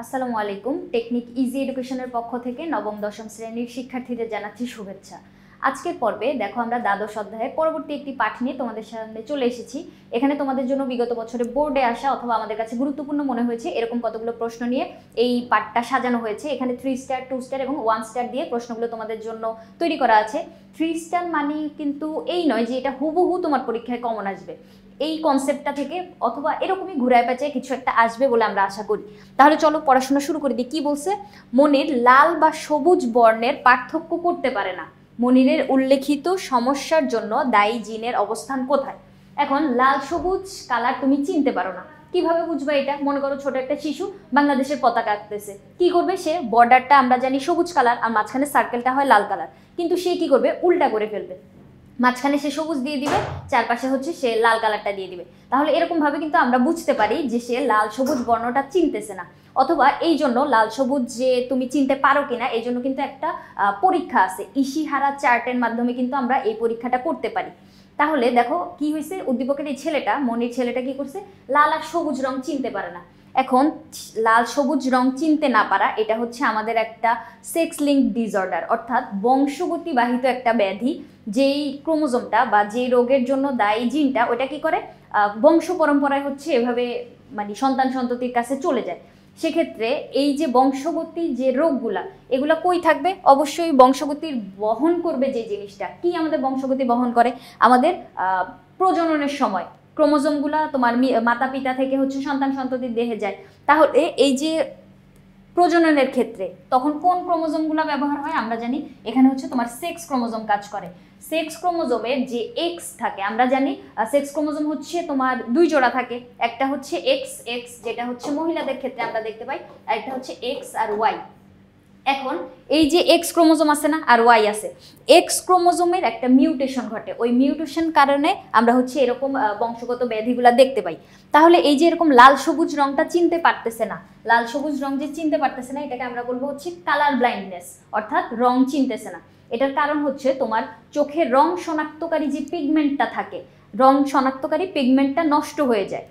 আসসালামু আলাইকুম। Technique easy এডুকেশনের পক্ষ থেকে নবম দশম শ্রেণীর শিক্ষার্থীদের জানাচ্ছি শুভেচ্ছা। আজকের পর্বে দেখো আমরা দ্বাদশ অধ্যায়ের পরবর্তী একটি পাঠ নিয়ে তোমাদের সামনে চলে এসেছি। এখানে তোমাদের জন্য বিগত বছরে বোর্ডে আসা অথবা আমাদের কাছে গুরুত্বপূর্ণ মনে হয়েছে এরকম কতগুলো প্রশ্ন নিয়ে এই পাঠটা সাজানো হয়েছে। এখানে 3 স্টার, 2 স্টার এবং 1 স্টার দিয়ে প্রশ্নগুলো তোমাদের জন্য তৈরি করা আছে। 3 স্টার মানে কিন্তু এই নয় যে এটা হুবহু তোমার পরীক্ষায় কমন আসবে, এই কনসেপ্টটা থেকে অথবা এরকমই ঘুরায় পেঁচায় কিছু একটা আসবে বলে আমরা আশা করি। তাহলে চলো পড়াশোনা শুরু করে দিই। কি বলছে? মনির লাল বা সবুজ বর্ণের পার্থক্য করতে পারে না। মনিরের উল্লেখিত সমস্যার জন্য দায়ী জিনের অবস্থান কোথায়? এখন লাল সবুজ কালার তুমি চিনতে পারো না, কিভাবে বুঝবা এটা? মনে করো ছোট একটা শিশু বাংলাদেশের পতাকা আঁকতেছে, কি করবে সে? বর্ডারটা আমরা জানি সবুজ কালার আর মাঝখানে সার্কেলটা হয় লাল কালার, কিন্তু সে কি করবে? উল্টা করে ফেলবে, মাঝখানে সে সবুজ দিয়ে দিবে, চারপাশে হচ্ছে সে লাল কালারটা দিয়ে দিবে। তাহলে এরকম ভাবে কিন্তু আমরা বুঝতে পারি যে সে লাল সবুজ বর্ণটা চিনতেছে না। অথবা এই জন্য লাল সবুজ যে তুমি চিনতে পারো কিনা এই জন্য কিন্তু একটা পরীক্ষা আছে, ইশিহারা চার্টের মাধ্যমে কিন্তু আমরা এই পরীক্ষাটা করতে পারি। তাহলে দেখো কি হয়েছে, উদ্দীপকের এই ছেলেটা, মনির ছেলেটা কি করছে? লাল আর সবুজ রং চিনতে পারে না। এখন লাল সবুজ রং চিনতে না পারা এটা হচ্ছে আমাদের একটা সেক্স লিঙ্ক ডিসঅর্ডার, অর্থাৎ বংশগতিবাহিত একটা ব্যাধি। যেই ক্রোমোজোমটা বা যে রোগের জন্য দায়ী জিনটা ওটা কি করে বংশ পরম্পরায় হচ্ছে এভাবে মানে সন্তান সন্ততির কাছে চলে যায়। সেক্ষেত্রে এই যে বংশগতি যে রোগগুলা এগুলা কই থাকবে? অবশ্যই বংশগতির বহন করবে যে জিনিসটা। কি আমাদের বংশগতি বহন করে? আমাদের প্রজননের সময় ক্রোমোজোমগুলা তোমার মাতা পিতা থেকে হচ্ছে সন্তান সন্ততির দেহে যায়। তাহলে এই যে প্রজননের ক্ষেত্রে তখন কোন ক্রোমোজোমগুলো ব্যবহার হয়? আমরা জানি এখানে হচ্ছে তোমার সেক্স ক্রোমোজোম কাজ করে। সেক্স ক্রোমোজোমের যে এক্স থাকে, আমরা জানি সেক্স ক্রোমোজোম হচ্ছে তোমার 2 জোড়া থাকে। একটা হচ্ছে এক্স এক্স যেটা হচ্ছে মহিলাদের ক্ষেত্রে আমরা দেখতে পাই, আর একটা হচ্ছে এক্স আর ওয়াই। এখন এই যে এক্স ক্রোমোজোম আছে না আর ওয়াই আছে, এক্স ক্রোমোজোমের একটা মিউটেশন ঘটে, ওই মিউটেশন কারণে আমরা হচ্ছে এরকম বংশগত ব্যাধিগুলা দেখতে পাই। তাহলে এই যে এরকম লাল সবুজ রংটা চিনতে পারতেছে না, লাল সবুজ রং যে চিনতে পারতেছে না এটাকে আমরা বলবো হচ্ছে কালার ব্লাইন্ডনেস, অর্থাৎ রং চিনতেছে না। এটার কারণ হচ্ছে তোমার চোখের রং শনাক্তকারী যে পিগমেন্টটা থাকে, রং শনাক্তকারী পিগমেন্টটা নষ্ট হয়ে যায়।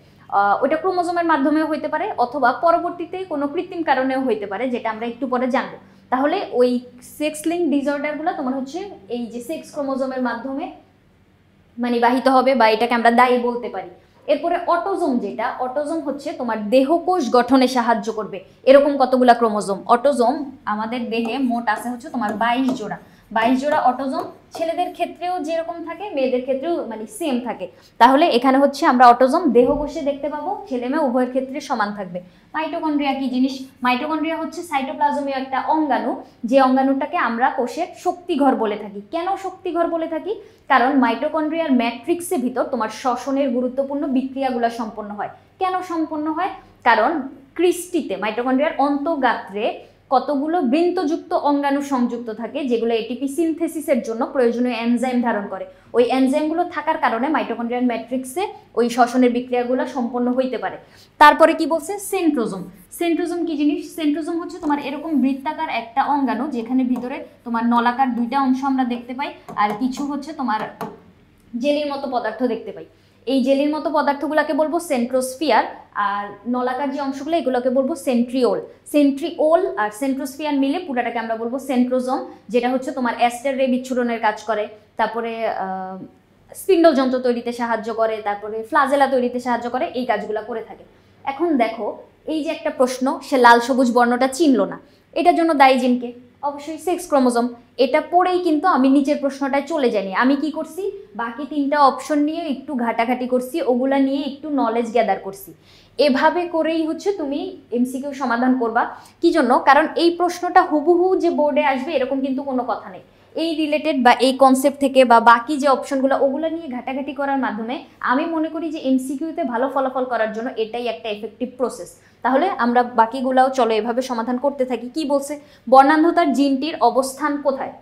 ওটা ক্রোমোজোমের মাধ্যমেও হইতে পারে অথবা পরবর্তীতে কোনো কৃত্রিম কারণেও হইতে পারে, যেটা আমরা একটু পরে জানবো। তাহলে ওই সেক্স লিঙ্ক ডিসঅর্ডারগুলো তোমার হচ্ছে এই যে সেক্স ক্রোমোজোমের মাধ্যমে মানে বাহিত হবে বা এটাকে আমরা দায়ী বলতে পারি। এরপরে অটোজোম, যেটা অটোজোম হচ্ছে তোমার দেহকোষ গঠনে সাহায্য করবে। এরকম কতগুলা ক্রোমোজোম? অটোজোম আমাদের দেহে মোট আছে হচ্ছে তোমার 22 জোড়া। 22 জোড়া অটোজোম ছেলেদের ক্ষেত্রেও যেরকম থাকে মেয়েদের ক্ষেত্রেও মানে সেম থাকে। তাহলে এখানে হচ্ছে আমরা অটোজোম দেহকোষে দেখতে পাবো, ছেলে মেয়ে উভয়ের ক্ষেত্রে সমান থাকবে। মাইটোকন্ড্রিয়া কি জিনিস? মাইটোকন্ড্রিয়া হচ্ছে সাইটোপ্লাজমীয় একটা অঙ্গাণু, যে অঙ্গাণুটাকে আমরা কোষের শক্তিঘর বলে থাকি। কেন শক্তিঘর বলে থাকি? কারণ মাইটোকন্ড্রিয়ার ম্যাট্রিক্সের ভিতর তোমার শ্বসনের গুরুত্বপূর্ণ বিক্রিয়াগুলো সম্পন্ন হয়। কেন সম্পন্ন হয়? কারণ ক্রিস্টিতে মাইটোকন্ড্রিয়ার অন্তঃগাত্রে কতগুলো বৃন্তযুক্ত অঙ্গাণু সংযুক্ত থাকে যেগুলো এটিপি সিনথেসিসের জন্য প্রয়োজনীয় এনজাইম ধারণ করে। ওই এনজাইমগুলো থাকার কারণে মাইটোকন্ড্রিয়ার ম্যাট্রিক্সে ওই শ্বসনের বিক্রিয়াগুলো সম্পন্ন হইতে পারে। তারপরে কি বলছে? সেন্ট্রোজোম। সেন্ট্রোজোম কি জিনিস? সেন্ট্রোজোম হচ্ছে তোমার এরকম বৃত্তাকার একটা অঙ্গাণু যেখানে ভিতরে তোমার নলাকার 2টা অংশ আমরা দেখতে পাই আর কিছু হচ্ছে তোমার জেলির মতো পদার্থ দেখতে পাই। এই জেলির মতো পদার্থগুলোকে বলবো সেন্ট্রোস্ফিয়ার, আর নলাকার যে অংশগুলো এগুলোকে বলবো সেন্ট্রিওল। সেন্ট্রিওল আর সেন্ট্রোস্ফিয়ার মিলে পুরাটাকে আমরা বলবো সেন্ট্রোজোম, যেটা হচ্ছে তোমার অ্যাস্টার রে বিচ্ছুরণের কাজ করে, তারপরে স্পিন্ডল যন্ত্র তৈরিতে সাহায্য করে, তারপরে ফ্লাজেলা তৈরিতে সাহায্য করে, এই কাজগুলো করে থাকে। এখন দেখো এই যে একটা প্রশ্ন, সে লাল সবুজ বর্ণটা চিনলো না, এটার জন্য দায়ী জিনকে? অবশ্যই সেক্স ক্রোমোজোম। এটা পড়েই কিন্তু আমি নিচের প্রশ্নটায় চলে যাইনি। আমি কি করছি? বাকি 3টা অপশন নিয়ে একটু ঘাটাঘাটি করছি, ওগুলা নিয়ে একটু নলেজ গ্যাদার করছি। এভাবে করেই হচ্ছে তুমি এমসিকিউ সমাধান করবা। কি জন্য? কারণ এই প্রশ্নটা হুবহু যে বোর্ডে আসবে এরকম কিন্তু কোনো কথা নেই। এই রিলেটেড বা এই কনসেপ্ট থেকে বা বাকি যে অপশনগুলো ওগুলো নিয়ে ঘাটাঘাটি করার মাধ্যমে আমি মনে করি যে এমসিকিউতে ভালো ফলাফল করার জন্য এটাই একটা এফেক্টিভ প্রসেস। তাহলে আমরা বাকিগুলাও চলো এভাবে সমাধান করতে থাকি। কি বলছে? বর্ণান্ধতার জিনটির অবস্থান কোথায়?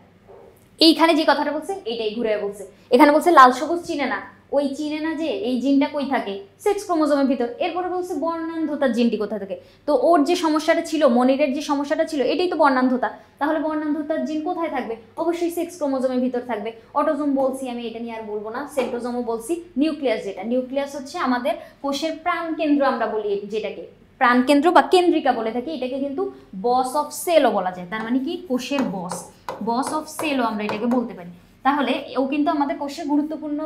এইখানে যে কথাটা বলছে এইটাই ঘুরে বলছে। এখানে বলছে লাল সবুজ চিনে না, ওই চিনে না যে এই জিনটা কই থাকে? সেক্স ক্রোমোজোমের ভিতর। এরপরে বলছে বর্ণান্ধতার জিনটি কোথা থেকে? তো ওর যে সমস্যাটা ছিল, মনিরের যে সমস্যাটা ছিল এটাই তো বর্ণান্ধতা। তাহলে বর্ণান্ধতার জিন কোথায় থাকবে? অবশ্যই সেক্স ক্রোমোজোমের ভিতর থাকবে। অটোজোম বলছি আমি, এটা নিয়ে আর বলবো না। সেন্ট্রোজোমও বলছি। নিউক্লিয়াস, যেটা নিউক্লিয়াস হচ্ছে আমাদের কোষের প্রাণ কেন্দ্র আমরা বলি যেটাকে, প্রাণকেন্দ্র বা কেন্দ্রিকা বলে থাকি, এটাকে কিন্তু বস অফ সেলও বলা যায়। তার মানে কি কোষের বস অফ সেলও আমরা এটাকে বলতে পারি। তাহলে ও কিন্তু আমাদের কোষে গুরুত্বপূর্ণ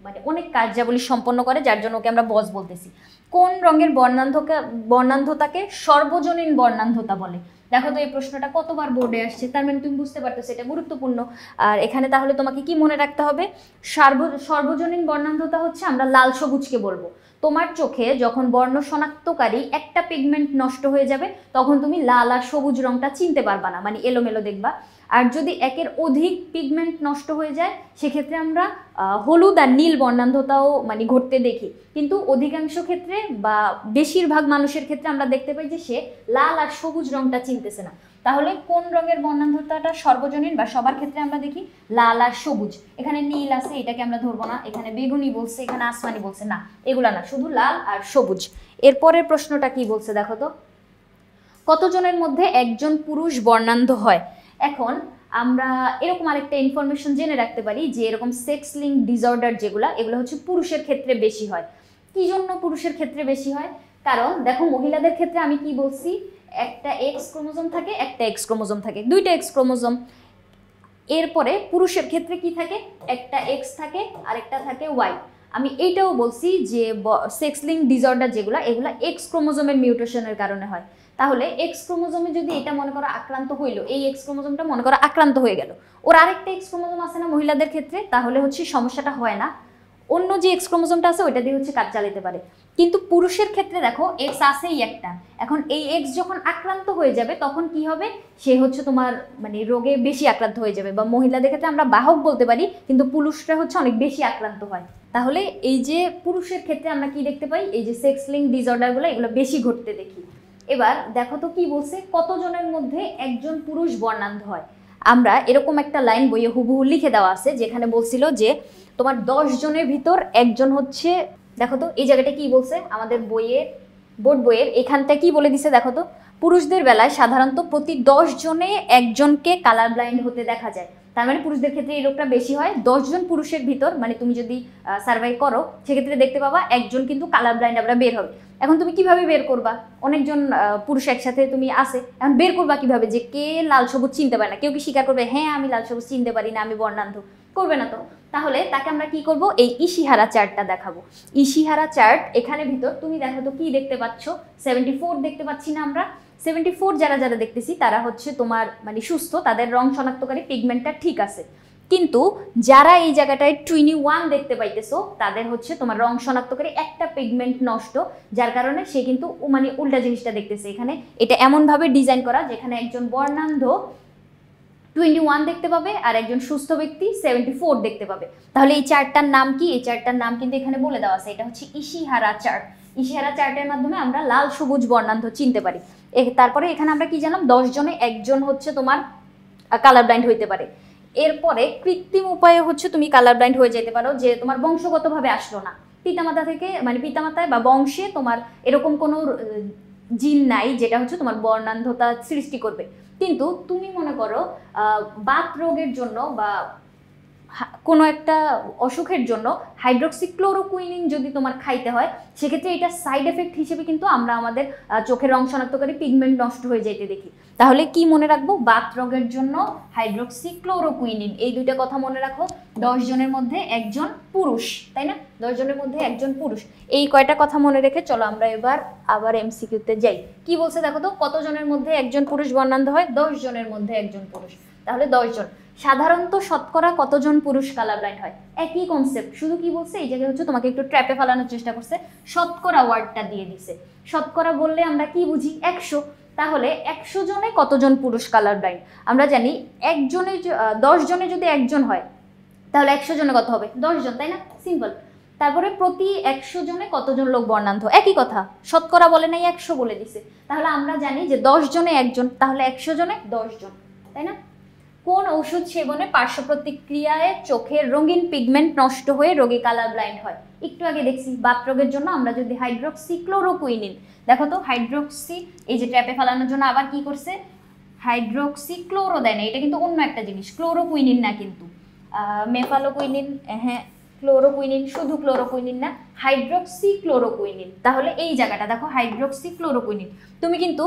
মানে অনেক কার্যাবলী সম্পন্ন করে, যার জন্য ওকে আমরা বস বলতেছি। কোন রঙের বর্ণান্ধতাকে সর্বজনীন বর্ণান্ধতা বলে? দেখো তো এই প্রশ্নটা কতবার বোর্ডে আসছে, তার মানে তুমি বুঝতে পারতেছো এটা গুরুত্বপূর্ণ। আর এখানে তাহলে তোমাকে কি মনে রাখতে হবে, সর্বজনীন বর্ণান্ধতা হচ্ছে আমরা লাল সবুজকে বলবো। তোমার চোখে যখন বর্ণ শনাক্তকারী একটা পিগমেন্ট নষ্ট হয়ে যাবে তখন তুমি লাল আর সবুজ রংটা চিনতে পারবা না, মানে এলোমেলো দেখবা। আর যদি একের অধিক পিগমেন্ট নষ্ট হয়ে যায় সেক্ষেত্রে আমরা হলুদ আর নীল বর্ণান্ধতাও মানে ঘটতে দেখি, কিন্তু অধিকাংশ ক্ষেত্রে বা বেশিরভাগ মানুষের ক্ষেত্রে আমরা দেখতে পাই যে সে লাল আর সবুজ রংটা চিনতেছে না। তাহলে কোন রঙের বর্ণান্ধতাটা সর্বজনীন বা সবার ক্ষেত্রে আমরা দেখি? লাল আর সবুজ। এখানে নীল আছে, এটাকে আমরা ধরবো না, এখানে বেগুনি বলছে, এখানে আসমানি বলছে, না এগুলা না, শুধু লাল আর সবুজ। এরপরের প্রশ্নটা কি বলছে দেখো তো, কতজনের মধ্যে একজন পুরুষ বর্ণান্ধ হয়? এখন আমরা এরকম আরেকটা ইনফরমেশন জেনে রাখতে পারি যে এরকম সেক্স লিঙ্ক ডিসঅর্ডার এগুলো হচ্ছে পুরুষের ক্ষেত্রে বেশি হয়। কি জন্য পুরুষের ক্ষেত্রে বেশি হয়? কারণ দেখো মহিলাদের ক্ষেত্রে আমি কি বলছি, একটা এক্স ক্রোমোজোম থাকে, একটা এক্স ক্রোমোজোম থাকে, দুইটা এক্স ক্রোমোজোম। এরপরে পুরুষের ক্ষেত্রে কি থাকে, একটা এক্স থাকে আর একটা থাকে ওয়াই। আমি এইটাও বলছি যে সেক্স লিঙ্ক ডিসঅর্ডার এগুলা এক্স ক্রোমোজোমের মিউটেশনের কারণে হয়। তাহলে এক্স ক্রোমোজোমে যদি এটা মনে করো আক্রান্ত হইলো, এই এক্স ক্রোমোজোমটা মনে করো আক্রান্ত হয়ে গেল, ওর আরেকটা এক্স ক্রোমোজোম আছে না মহিলাদের ক্ষেত্রে, তাহলে হচ্ছে সমস্যাটা হয় না, অন্য যে এক্স ক্রোমোজোমটা আছে ওইটা দিয়ে হচ্ছে কাজ চালাতে পারে। কিন্তু পুরুষের ক্ষেত্রে দেখো এক্স আছেই একটা, এখন এই এক্স যখন আক্রান্ত হয়ে যাবে তখন কি হবে, সে হচ্ছে তোমার মানে রোগে বেশি আক্রান্ত হয়ে যাবে। বা মহিলাদের ক্ষেত্রে আমরা বাহক বলতে পারি, কিন্তু পুরুষরা হচ্ছে অনেক বেশি আক্রান্ত হয়। তাহলে এই যে পুরুষের ক্ষেত্রে আমরা কি দেখতে পাই, এই যে সেক্স লিঙ্ক ডিসঅর্ডারগুলো এগুলো বেশি ঘটতে দেখি। এবার দেখো তো কি বলছে, কতজনের মধ্যে একজন পুরুষ বর্ণান্ধ হয়? আমরা এরকম একটা লাইন বইয়ে হুবহু লিখে দেওয়া আছে, যেখানে বলছিল যে তোমার 10 জনের ভিতর একজন হচ্ছে, দেখো তো এই জায়গাটা কি বলছে আমাদের বোর্ড বইয়ের এখানটা কি বলে দিছে দেখো তো, পুরুষদের বেলায় সাধারণত প্রতি 10 জনে একজনকে কালার ব্লাইন্ড হতে দেখা যায়। তার মানে পুরুষদের ক্ষেত্রে এই রোগটা বেশি হয়। 10 জন পুরুষের ভিতর মানে তুমি যদি সার্ভে করো সেক্ষেত্রে দেখতে পাবা একজন কিন্তু কালার ব্লাইন্ড আমরা বের হবে। এখন তুমি কিভাবে বের করবা, অনেকজন পুরুষ একসাথে তুমি আসে, এখন বের করবা কিভাবে যে কে লাল সবুজ চিনতে পারে না? কেউ কি স্বীকার করবে হ্যাঁ আমি লাল সবুজ চিনতে পারি না, আমি বর্ণান্ধ? করবে না তো। তাহলে তাকে আমরা কি করব, এই ইশিহারা চার্টটা দেখাবো। ইশিহারা চার্ট এখানে ভিতর তুমি দেখো তো কি দেখতে পাচ্ছ, 74 দেখতে পাচ্ছি না আমরা? 74 যারা যারা দেখতেছি তারা হচ্ছে তোমার মানে সুস্থ, তাদের রং শনাক্তকারী পিগমেন্টটা ঠিক আছে। কিন্তু যারা এই জায়গাটায় 21 দেখতে পাইতেছো তাদের হচ্ছে তোমার রং শনাক্তকারী একটা পিগমেন্ট নষ্ট, যার কারণে সে কিন্তু মানে উল্টা জিনিসটা দেখতেছে। এখানে এটা এমনভাবে ডিজাইন করা যেখানে একজন বর্ণান্ধ 21 দেখতে পাবে আর একজন সুস্থ ব্যক্তি 74 দেখতে পাবে। তাহলে এই চার্টটার নাম কি? এই চার্টটার নাম কিন্তু এখানে বলে দেওয়া আছে, এটা হচ্ছে ইশিহারা চার্ট। ইশিহারা চার্টের মাধ্যমে আমরা লাল সবুজ বর্ণান্ধ চিনতে পারি। তারপরে এখানে আমরা কি জানলাম, 10 জনে একজন হচ্ছে তোমার কালার ব্লাইন্ড হইতে পারে। এরপরে কৃত্রিম উপায়ে হচ্ছে তুমি কালার ব্লাইন্ড হয়ে যেতে পারো, যে তোমার বংশগতভাবে আসলো না, পিতামাতা থেকে মানে পিতামাতায় বা বংশে তোমার এরকম কোনো জিন নাই যেটা হচ্ছে তোমার বর্ণান্ধতা সৃষ্টি করবে। কিন্তু তুমি মনে করো বাত রোগের জন্য বা কোনো একটা অসুখের জন্য হাইড্রোক্সিক্লোরোকুইনিন যদি তোমার খাইতে হয়, সেক্ষেত্রে এটা সাইড এফেক্ট হিসেবে কিন্তু আমরা আমাদের চোখের রং শনাক্তকারী পিগমেন্ট নষ্ট হয়ে যেতে দেখি। তাহলে কি মনে রাখবো, বাত রোগের জন্য হাইড্রোক্সিক্লোরোকুইনিন, এই দুইটা কথা মনে রাখো। 10 জনের মধ্যে একজন পুরুষ, তাই না? 10 জনের মধ্যে একজন পুরুষ, এই কয়টা কথা মনে রেখে চলো আমরা এবার আবার এমসিকিউতে যাই। কি বলছে দেখো তো, কত জনের মধ্যে একজন পুরুষ বর্ণান্ধ হয়? 10 জনের মধ্যে একজন পুরুষ। তাহলে 10 জন। সাধারণত শতকরা কতজন পুরুষ কালার ব্লাইন্ড হয়? একই কনসেপ্ট, শুধু কি বলছে এই জায়গায় হচ্ছে তোমাকে একটু ট্র্যাপে ফেলানোর চেষ্টা করছে, শতকরা ওয়ার্ডটা দিয়ে দিছে। শতকরা বললে আমরা কি বুঝি? 100। তাহলে 100 জনে কতজন পুরুষ কালার ব্লাইন্ড? আমরা জানি 10 জনে যদি একজন হয় তাহলে 100 জনে কত হবে? 10 জন, তাই না? সিম্পল। তারপরে প্রতি 100 জনে কতজন লোক বর্ণান্ধ? একই কথা, শতকরা বলে নাই, 100 বলে দিছে। তাহলে আমরা জানি যে 10 জনে একজন, তাহলে 100 জনে 10 জন, তাই না? কোন ওষুধ সেবনে পার্শ্ব প্রতিক্রিয়ায় চোখের রঙিন পিগমেন্ট নষ্ট হয়ে রোগী কালার ব্লাইন্ড হয়? একটু আগে দেখছি বাত রোগের জন্য আমরা যদি হাইড্রোক্সিক্লোরোকুইনিন, দেখো তো হাইড্রোক্সি, এই যে ট্র্যাপে ফেলানোর জন্য আবার কি করছে, হাইড্রোক্সিক্লোরো দেয় না, এটা কিন্তু অন্য একটা জিনিস, ক্লোরোকুইনিন না কিন্তু, মেফালোকুইনিন, হ্যাঁ ক্লোরোকুইনিন, শুধু ক্লোরোকুইনিন না, হাইড্রক্সি ক্লোরোকুইনিন। তাহলে এই জায়গাটা দেখো হাইড্রক্সি ক্লোরোকুইনিন, তুমি কিন্তু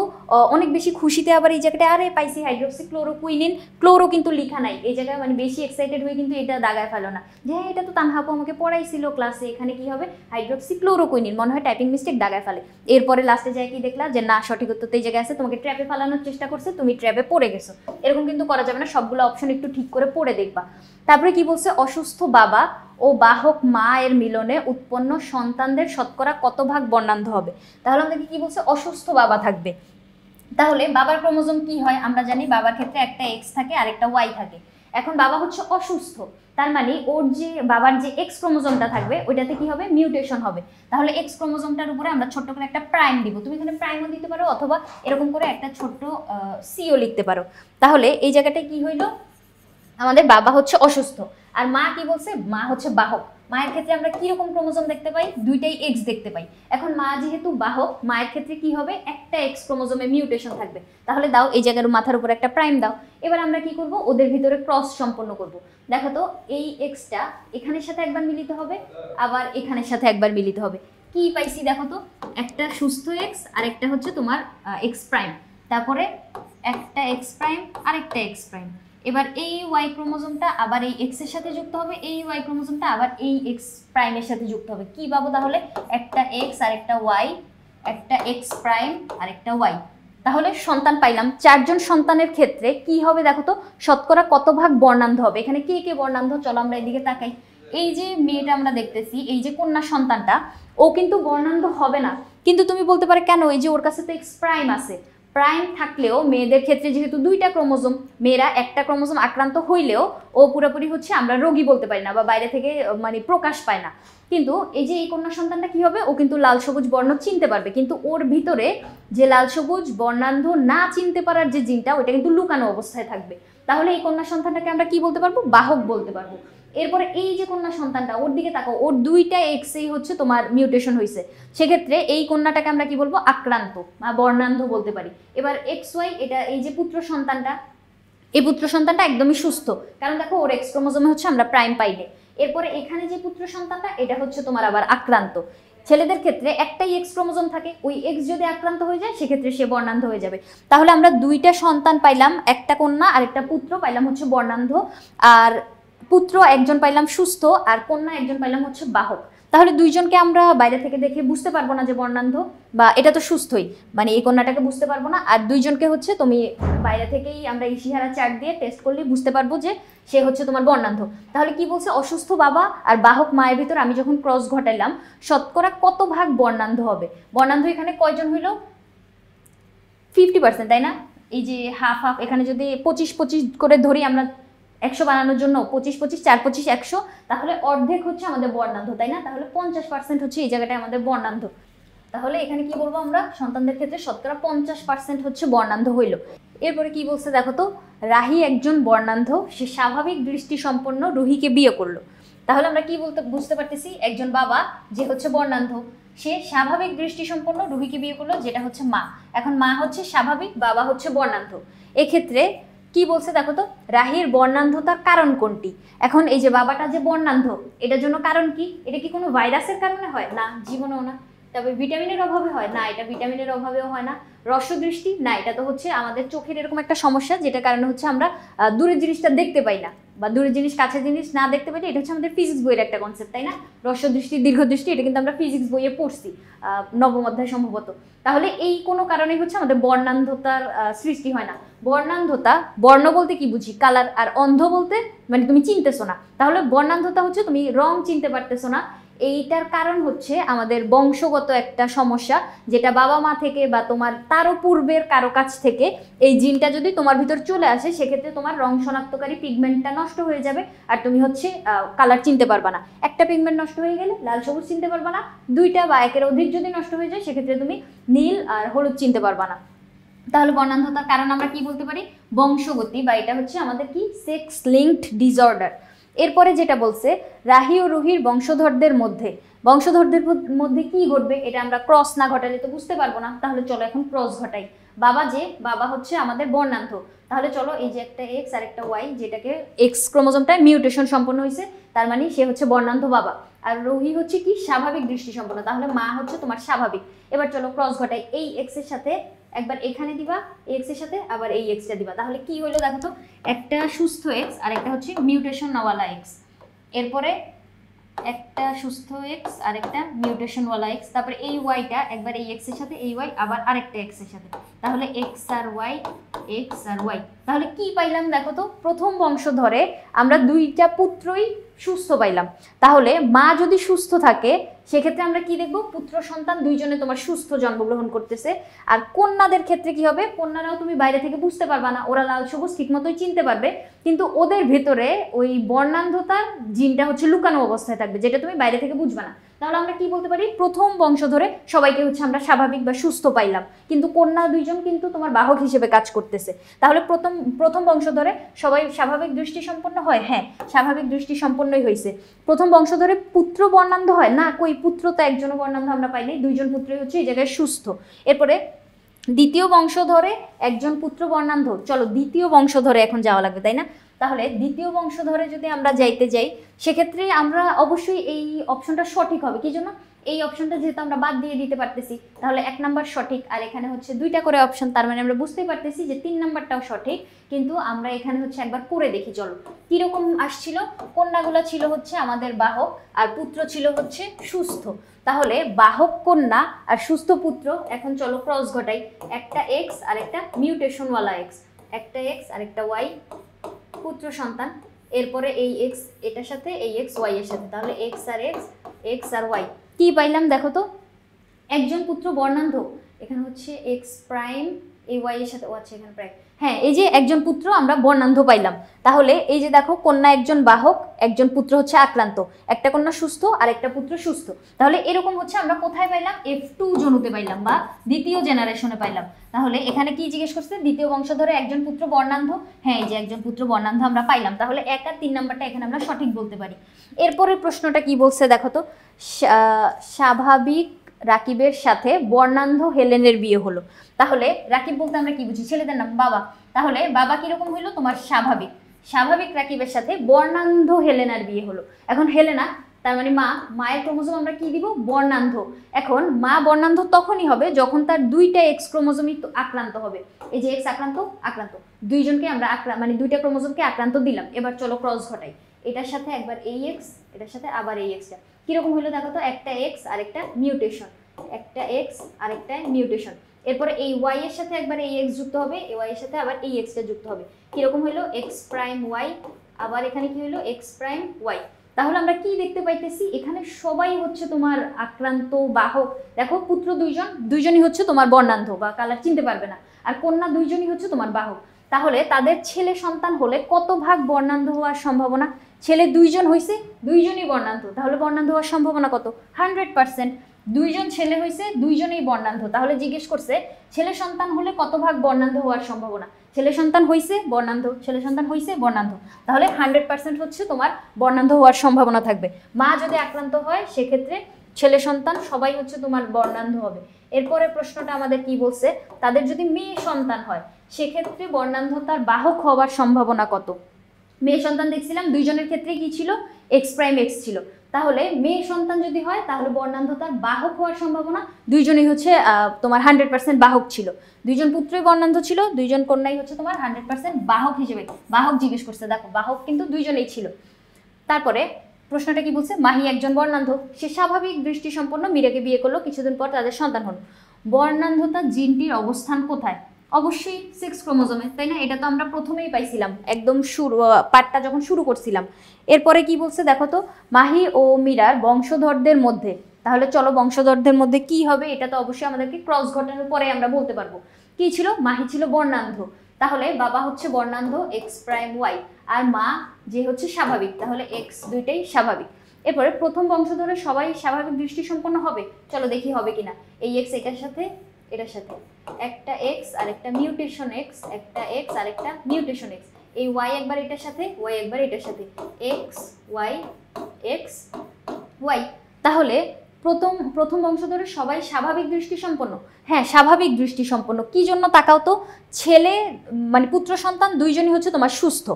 অনেক বেশি খুশিতে আবার এই জায়গাটা আরে পাইছি হাইড্রক্সি ক্লোরোকুইনিন, ক্লোরো কিন্তু লেখা নাই এই জায়গায়, মানে বেশি এক্সাইটেড হয়ে কিন্তু এটা দাগায় ফেলো না যে হ্যাঁ এটা তো তানহা আপু আমাকে পড়াইছিল ক্লাসে, এখানে কি হবে হাইড্রক্সি ক্লোরোকুইনিন, মনে হয় টাইপিং মিস্টেক দাগায় ফেলে। এরপরে লাস্টে যায় কি দেখলা যে না সঠিক উত্তর তো এই জায়গায় আছে, তোমাকে ট্র্যাপে ফেলানোর চেষ্টা করছে, তুমি ট্র্যাপে পড়ে গেছো। এরকম কিন্তু করা যাবে না, সবগুলো অপশন একটু ঠিক করে পড়ে দেখবা। তারপরে কি বলছে, অসুস্থ বাবা ও বাহক মা এর মিলনে উৎপন্ন সন্তানদের শতকরা কত ভাগ বর্ণান্ধ হবে। তাহলে আমাদেরকে কি বলছে, অসুস্থ বাবা থাকবে। তাহলে বাবার ক্রোমোজোম কি হয় আমরা জানি, বাবার ক্ষেত্রে একটা এক্স থাকে আর একটা ওয়াই থাকে। এখন বাবা হচ্ছে অসুস্থ, তার মানে ওর যে বাবার যে এক্স ক্রোমোজোমটা থাকবে ওইটাতে কি হবে, মিউটেশন হবে। তাহলে এক্স ক্রোমোজোমটার উপরে আমরা ছোট্ট করে একটা প্রাইম দিব, তুমি এখানে প্রাইমও দিতে পারো অথবা এরকম করে একটা ছোট্ট সিও লিখতে পারো। তাহলে এই জায়গাটায় কি হইলো, আমাদের বাবা হচ্ছে অসুস্থ, আর মা কি বলছে, মা হচ্ছে বাহক। মায়ের ক্ষেত্রে আমরা কিরকম ক্রোমোজোম দেখতে পাই, দুইটাই এক্স দেখতে পাই। এখন মা যেহেতু বাহক, মায়ের ক্ষেত্রে কি হবে, একটা এক্স ক্রোমোজোমে মিউটেশন থাকবে। তাহলে দাও এই জায়গার মাথার উপর একটা প্রাইম দাও। এবার আমরা কি করব, ওদের ভিতরে ক্রস সম্পন্ন করব। দেখো তো এই এক্সটা এখানের সাথে একবার মিলিত হবে, আবার এখানের সাথে একবার মিলিত হবে। কি পাইছি দেখো তো, একটা সুস্থ এক্স আর একটা হচ্ছে তোমার এক্স প্রাইম, তারপরে একটা এক্স প্রাইম আর একটা এক্স প্রাইম। এবার এই ওয়াই ক্রোমোজোমটা আবার এই এক্স এর সাথে যুক্ত হবে, এই ওয়াই ক্রোমোজোমটা আবার এই এক্স প্রাইমের সাথে যুক্ত হবে। কি পাবো তাহলে, একটা এক্স আর একটা ওয়াই, একটা এক্স প্রাইম আর একটা ওয়াই। তাহলে সন্তান পাইলাম। চারজন সন্তানের ক্ষেত্রে কি হবে দেখো তো, শতকরা কত ভাগ বর্ণান্ধ হবে। এখানে কে কে বর্ণান্ধ, চলো আমরা এদিকে তাকাই। এই যে মেয়েটা আমরা দেখতেছি, এই যে কন্যা সন্তানটা, ও কিন্তু বর্ণান্ধ হবে না। কিন্তু তুমি বলতে পারো কেন, এই যে ওর কাছে তো এক্স প্রাইম আছে। প্রাইম থাকলেও মেয়েদের ক্ষেত্রে যেহেতু দুইটা ক্রোমোজোম, মেয়েরা একটা ক্রোমোজোম আক্রান্ত হইলেও ও পুরোপুরি হচ্ছে আমরা রোগী বলতে পারি না বা বাইরে থেকে মানে প্রকাশ পায় না। কিন্তু এই যে এই কন্যা সন্তানটা কি হবে, ও কিন্তু লাল সবুজ বর্ণ চিনতে পারবে, কিন্তু ওর ভিতরে যে লাল সবুজ বর্ণান্ধ না চিনতে পারার যে জিনটা, ওইটা কিন্তু লুকানো অবস্থায় থাকবে। তাহলে এই কন্যা সন্তানটাকে আমরা কি বলতে পারবো, বাহক বলতে পারবো। এরপরে এই যে কন্যা সন্তানটা, ওর দিকে তাকাও, ওর দুইটা এক্সেই হচ্ছে তোমার মিউটেশন হয়েছে, সেক্ষেত্রে এই কন্যাটাকে আমরা কি বলবো, আক্রান্ত বা বর্ণান্ধ বলতে পারি। এবার এক্স ওয়াই, এটা এই যে পুত্র সন্তানটা, এই পুত্র সন্তানটা একদমই সুস্থ, কারণ দেখো ওর এক্স ক্রোমোজোমে হচ্ছে আমরা প্রাইম পাইনি। এরপরে এখানে যে পুত্র সন্তানটা, এটা হচ্ছে তোমার আবার আক্রান্ত। ছেলেদের ক্ষেত্রে একটাই এক্স ক্রোমোজোম থাকে, ওই এক্স যদি আক্রান্ত হয়ে যায় সেক্ষেত্রে সে বর্ণান্ধ হয়ে যাবে। তাহলে আমরা দুইটা সন্তান পাইলাম, একটা কন্যা আর একটা পুত্র পাইলাম হচ্ছে বর্ণান্ধ, আর পুত্র একজন পাইলাম সুস্থ আর কন্যা একজন পাইলাম হচ্ছে বাহক। তাহলে দুইজনকে আমরা বাইরে থেকে দেখে বুঝতে পারবো না যে বর্ণান্ধ, বা এটা তো সুস্থই, মানে এই কন্যাটাকে বুঝতে পারবো না। আর দুইজনকে হচ্ছে তুমি বাইরে থেকেই আমরা ইশিহারা চার্ট দিয়ে টেস্ট করলে বুঝতে পারবো যে সে হচ্ছে তোমার বর্ণান্ধ। তাহলে কি বলছে, অসুস্থ বাবা আর বাহক মায়ের ভিতর আমি যখন ক্রস ঘটাইলাম, শতকরা কত ভাগ বর্ণান্ধ হবে। বর্ণান্ধ এখানে কয়জন হইল, 50%, তাই না? এই যে হাফ হাফ, এখানে যদি 25-25 করে ধরি আমরা 100 বানানোর জন্য, 25-25 4 25 100, তাহলে অর্ধেক হচ্ছে আমাদের বর্ণান্ধ, তাই না? তাহলে 50% হচ্ছে এই জায়গাটায় আমাদের বর্ণান্ধ। তাহলে এখানে কি বলবো আমরা, সন্তানদের ক্ষেত্রে শতকরা 50% হচ্ছে বর্ণান্ধ হইল। এরপরে কি বলছে দেখো তো, রাহি একজন বর্ণান্ধ, সে স্বাভাবিক দৃষ্টি সম্পন্ন রুহিকে বিয়ে করলো। তাহলে আমরা কি বলতে বুঝতে পারতেছি, একজন বাবা যে হচ্ছে বর্ণান্ধ, সে স্বাভাবিক দৃষ্টি সম্পন্ন রুহিকে বিয়ে করলো, যেটা হচ্ছে মা। এখন মা হচ্ছে স্বাভাবিক, বাবা হচ্ছে বর্ণান্ধ। এক্ষেত্রে কি বলছে দেখো তো, রাহির বর্ণান্ধতার কারণ কোনটি। এখন এই যে বাবাটা যে বর্ণান্ধ, এটার জন্য কারণ কি, এটা কি কোনো ভাইরাসের কারণে হয় না, জীবনেও না। তবে ভিটামিনের অভাবে হয় না, এটা ভিটামিনের অভাবেও হয় না। রসদৃষ্টি না, এটা তো হচ্ছে আমাদের চোখের এরকম একটা সমস্যা, যেটা কারণে হচ্ছে আমরা দূরের জিনিসটা দেখতে পাই না, বা দূরের জিনিস কাছের জিনিস না দেখতে পাই। এটা হচ্ছে আমাদের ফিজিক্স বইয়ের একটা কনসেপ্ট, তাই না? রসদৃষ্টি দীর্ঘদৃষ্টি, এটা কিন্তু আমরা ফিজিক্স বইয়ে পড়ছি নবম অধ্যায় সম্ভবত। তাহলে এই কোনো কারণেই হচ্ছে আমাদের বর্ণান্ধতার সৃষ্টি হয় না। বর্ণান্ধতা, বর্ণ বলতে কি বুঝি, কালার, আর অন্ধ বলতে মানে তুমি চিনতেছো না। তাহলে বর্ণান্ধতা হচ্ছে তুমি রং চিনতে পারতেছো না। এইটার কারণ হচ্ছে আমাদের বংশগত একটা সমস্যা, যেটা বাবা মা থেকে বা তোমার তারও পূর্বের কারো কাছ থেকে এই জিনটা যদি তোমার ভিতর চলে আসে, সেক্ষেত্রে তোমার রং শনাক্তকারী পিগমেন্টটা নষ্ট হয়ে যাবে, আর তুমি হচ্ছে কালার চিনতে পারবা না। একটা পিগমেন্ট নষ্ট হয়ে গেলে লাল সবুজ চিনতে পারবা না, দুইটা বা একের অধিক যদি নষ্ট হয়ে যায় সেক্ষেত্রে তুমি নীল আর হলুদ চিনতে পারবা না। তাহলে বর্ণান্ধতার কারণ আমরা কি বলতে পারি, বংশগতি, বা এটা হচ্ছে আমাদের কি সেক্স লিঙ্কড ডিসঅর্ডার। এরপরে যেটা বলছে, রাহি ও রুহির বংশধরদের মধ্যে কি ঘটবে, এটা আমরা ক্রস না ঘটালে তো বুঝতে পারবো না। তাহলে চলো এখন ক্রস ঘটাই। বাবা হচ্ছে আমাদের বর্ণান্ধ, তাহলে চলো এই যে একটা এক্স আর একটা ওয়াই, যেটাকে এক্স ক্রোমোজোমটা মিউটেশন সম্পন্ন হয়েছে, তার মানে সে হচ্ছে বর্ণান্ধ বাবা, আর রোহি হচ্ছে কি স্বাভাবিক দৃষ্টি সম্পন্ন, তাহলে মা হচ্ছে তোমার স্বাভাবিক। এবার চলো ক্রস ঘটাই, এই এক্স এর সাথে একবার এখানে দিবা এক্স এর সাথে, আবার এই এক্সটা দিবা, তাহলে কি হলো দেখো তো, একটা সুস্থ এক্স আর একটা হচ্ছে মিউটেশন ওয়ালা এক্স। এরপরে একটা সুস্থ এক্স আর একটা মিউটেশন ওয়ালা এক্স, তারপরে এই ওয়াইটা একবার এই এক্স এর সাথে, এই ওয়াই আবার আরেকটা এক্স এর সাথে, তাহলে এক্স আর ওয়াই, এক্স আর ওয়াই। তাহলে কি পাইলাম দেখো তো, প্রথম বংশধরে আমরা দুইটা পুত্রই সুস্থ পাইলাম। তাহলে মা যদি সুস্থ থাকে সেক্ষেত্রে আমরা কি দেখবো, পুত্র সন্তান দুইজনে তোমার সুস্থ জন্মগ্রহণ করতেছে। আর কন্যাদের ক্ষেত্রে কি হবে, কন্যারাও তুমি বাইরে থেকে বুঝতে পারবা না, ওরা লাল সবুজ ঠিক মতোই চিনতে পারবে, কিন্তু ওদের ভেতরে ওই বর্ণান্ধতার জিনটা হচ্ছে লুকানো অবস্থায় থাকবে, যেটা তুমি বাইরে থেকে বুঝবা না। তাহলে আমরা কি বলতে পারি, প্রথম বংশধরে সবাইকে হচ্ছে আমরা স্বাভাবিক বা সুস্থ পাইলাম, কিন্তু কন্যা দুইজন কিন্তু তোমার বাহক হিসেবে কাজ করতেছে। তাহলে প্রথম বংশধরে সবাই স্বাভাবিক দৃষ্টি সম্পন্ন হয়, হ্যাঁ স্বাভাবিক দৃষ্টি সম্পন্নই হয়েছে। প্রথম বংশধরে পুত্র বর্ণান্ধ হয় না, কই পুত্র তো একজনও বর্ণান্ধ আমরা পাইনি, দুইজন পুত্রই হচ্ছে এই জায়গায় সুস্থ। এরপরে দ্বিতীয় বংশধরে একজন পুত্র বর্ণান্ধ, চলো দ্বিতীয় বংশধরে এখন যাওয়া লাগবে তাই না। তাহলে দ্বিতীয় বংশধরে যদি আমরা যাইতে যাই সেক্ষেত্রে আমরা অবশ্যই এই অপশনটা সঠিক হবে, কি জন্য, এই অপশনটা যেহেতু আমরা বাদ দিয়ে দিতে পারতেছি, তাহলে 1 নাম্বার সঠিক, আর এখানে হচ্ছে 2টা করে অপশন, তার মানে আমরা বুঝতেই পারতেছি যে 3 নাম্বারটাও সঠিক। কিন্তু আমরা এখানে হচ্ছে একবার করে দেখি, চলো কিরকম আসছিল। কন্যাগুলো ছিল হচ্ছে আমাদের বাহক আর পুত্র ছিল হচ্ছে সুস্থ, তাহলে বাহক কন্যা আর সুস্থ পুত্র। এখন চলো ক্রস ঘটাই, একটা এক্স আর একটা মিউটেশনওয়ালা এক্স, একটা এক্স আর একটা ওয়াই পুত্র সন্তান। এরপরে এই এক্স এটার সাথে, এই এক্স ওয়াই এর সাথে, তাহলে এক্স আর এক্স, এক্স আর ওয়াই। কি পাইলাম দেখো তো, একজন পুত্র বর্ণান্ধ, এখানে হচ্ছে এক্স প্রাইম এই ওয়াই এর সাথে, ও আচ্ছা এখানে প্রাইম, হ্যাঁ এই যে একজন পুত্র আমরা বর্ণান্ধ পাইলাম। তাহলে এই যে দেখো, কন্যা একজন বাহক, একজন পুত্র হচ্ছে আক্রান্ত, একটা কন্যা সুস্থ আর একটা পুত্র সুস্থ। তাহলে এরকম হচ্ছে আমরা কোথায় পাইলাম, F2 জনুতে পাইলাম বা দ্বিতীয় জেনারেশনে পাইলাম। তাহলে এখানে কি জিজ্ঞেস করছে, দ্বিতীয় বংশধরে একজন পুত্র বর্ণান্ধ, হ্যাঁ এই যে একজন পুত্র বর্ণান্ধ আমরা পাইলাম, তাহলে 1 আর 3 নাম্বারটা এখানে আমরা সঠিক বলতে পারি। এরপরের প্রশ্নটা কি বলছে দেখো তো, স্বাভাবিক রাকিবের সাথে বর্ণান্ধ হেলেনের বিয়ে হলো। তাহলে রাকিব বলতে আমরা কি বুঝি, ছেলেদের নাম বাবা, তাহলে বাবা কিরকম হইলো, তোমার স্বাভাবিক, স্বাভাবিক রাকিবের সাথে বর্ণান্ধ হেলেনার বিয়ে হলো। এখন হেলেনা তার মানে মায়ের ক্রোমোজোম আমরা কি দিব, বর্ণান্ধ। এখন মা বর্ণান্ধ তখনই হবে যখন তার 2টা এক্স ক্রোমোজোমই আক্রান্ত হবে, এই যে এক্স আক্রান্ত আক্রান্ত, দুইজনকে আমরা মানে 2টা ক্রোমোজোমকে আক্রান্ত দিলাম। এবার চলো ক্রস ঘটাই, এটার সাথে একবার এই এক্স, এটার সাথে আবার এই এক্সটা, কিরকম হলো দেখো তো, একটা এক্স আর একটা মিউটেশন, একটা এক্স আর একটা মিউটেশন। এরপরে এই ওয়াই এর সাথে একবার এই এক্স যুক্ত হবে, এই ওয়াই এর সাথে আবার এই এক্সটা যুক্ত হবে, কিরকম হলো এক্স প্রাইম ওয়াই, আবার এখানে কি হলো এক্স প্রাইম ওয়াই। তাহলে আমরা কি দেখতে পাইতেছি, এখানে সবাই হচ্ছে তোমার আক্রান্ত বাহক। দেখো পুত্র দুইজনই হচ্ছে তোমার বর্ণান্ধ বা কালার চিনতে পারবে না, আর কন্যা দুইজনই হচ্ছে তোমার বাহক। তাহলে তাদের ছেলে সন্তান হলে কত ভাগ বর্ণান্ধ হওয়ার সম্ভাবনা, ছেলে 2জন হয়েছে, দুইজনই বর্ণান্ধ, তাহলে বর্ণান্ধ হওয়ার সম্ভাবনা কত, 100%। 2জন ছেলে হয়েছে, দুইজনেই বর্ণান্ধ, তাহলে জিজ্ঞেস করছে ছেলে সন্তান হলে কত ভাগ বর্ণান্ধ হওয়ার সম্ভাবনা, ছেলে সন্তান হয়েছে বর্ণান্ধ, ছেলে সন্তান হয়েছে বর্ণান্ধ, তাহলে 100% হচ্ছে তোমার বর্ণান্ধ হওয়ার সম্ভাবনা থাকবে। মা যদি আক্রান্ত হয় সেক্ষেত্রে ছেলে সন্তান সবাই হচ্ছে তোমার বর্ণান্ধ হবে। এরপরে প্রশ্নটা আমাদের কি বলছে, তাদের যদি মেয়ে সন্তান হয় সেক্ষেত্রে বর্ণান্ধতার বাহক হওয়ার সম্ভাবনা কত। মেয়ে সন্তান দেখছিলাম দুইজনের ক্ষেত্রে কি ছিল, এক্স প্রাইম এক্স ছিল, তাহলে মেয়ে সন্তান যদি হয় তাহলে বর্ণান্ধতার বাহক হওয়ার সম্ভাবনা, দুইজনই হচ্ছে তোমার 100% বাহক ছিল, দুইজন পুত্রই বর্ণান্ধ ছিল, দুইজন কন্যাই হচ্ছে তোমার 100% বাহক হিসেবে, বাহক জিজ্ঞেস করছে, দেখো বাহক কিন্তু দুইজনেই ছিল। তারপরে প্রশ্নটা কি বলছে, মাহি একজন বর্ণান্ধ, সে স্বাভাবিক দৃষ্টি সম্পন্ন মীরাকে বিয়ে করলো, কিছুদিন পর তাদের সন্তান হলো। বর্ণান্ধতা জিনটির অবস্থান কোথায়, অবশ্যই 6 ক্রোমোজোমে, তাই না, এটা তো আমরা প্রথমেই পাইছিলাম একদম শুরু পার্টটা যখন শুরু করছিলাম। এরপরে কি বলছে দেখো তো, মাহি ও মীরার বংশধরদের মধ্যে, তাহলে চলো বংশধরদের মধ্যে কি হবে, এটা তো অবশ্যই আমাদেরকে ক্রস ঘটানোর পরে আমরা বলতে পারবো। কি ছিল, মাহি ছিল বর্ণান্ধ, তাহলে বাবা হচ্ছে বর্ণান্ধ এক্স প্রাইম ওয়াই, আর মা যে হচ্ছে স্বাভাবিক, তাহলে এক্স দুইটাই স্বাভাবিক। এরপরে প্রথম বংশধরে সবাই স্বাভাবিক দৃষ্টি সম্পন্ন হবে, চলো দেখি হবে কিনা। এই এক্স এটার সাথে এটার সাথে, একটা এক্স আর একটা মিউটেশন এক্স, একটা এক্স আর একটা মিউটেশন এক্স, এই ওয়াই একবার এটার সাথে, ওয়াই একবার এটার সাথে, এক্স ওয়াই এক্স ওয়াই। তাহলে প্রথম প্রথম বংশধরের সবাই স্বাভাবিক দৃষ্টি সম্পন্ন? হ্যাঁ, স্বাভাবিক দৃষ্টি সম্পন্ন। কি জন্য তাকাও তো, ছেলে মানে পুত্র সন্তান দুইজনই হচ্ছে তোমার সুস্থ,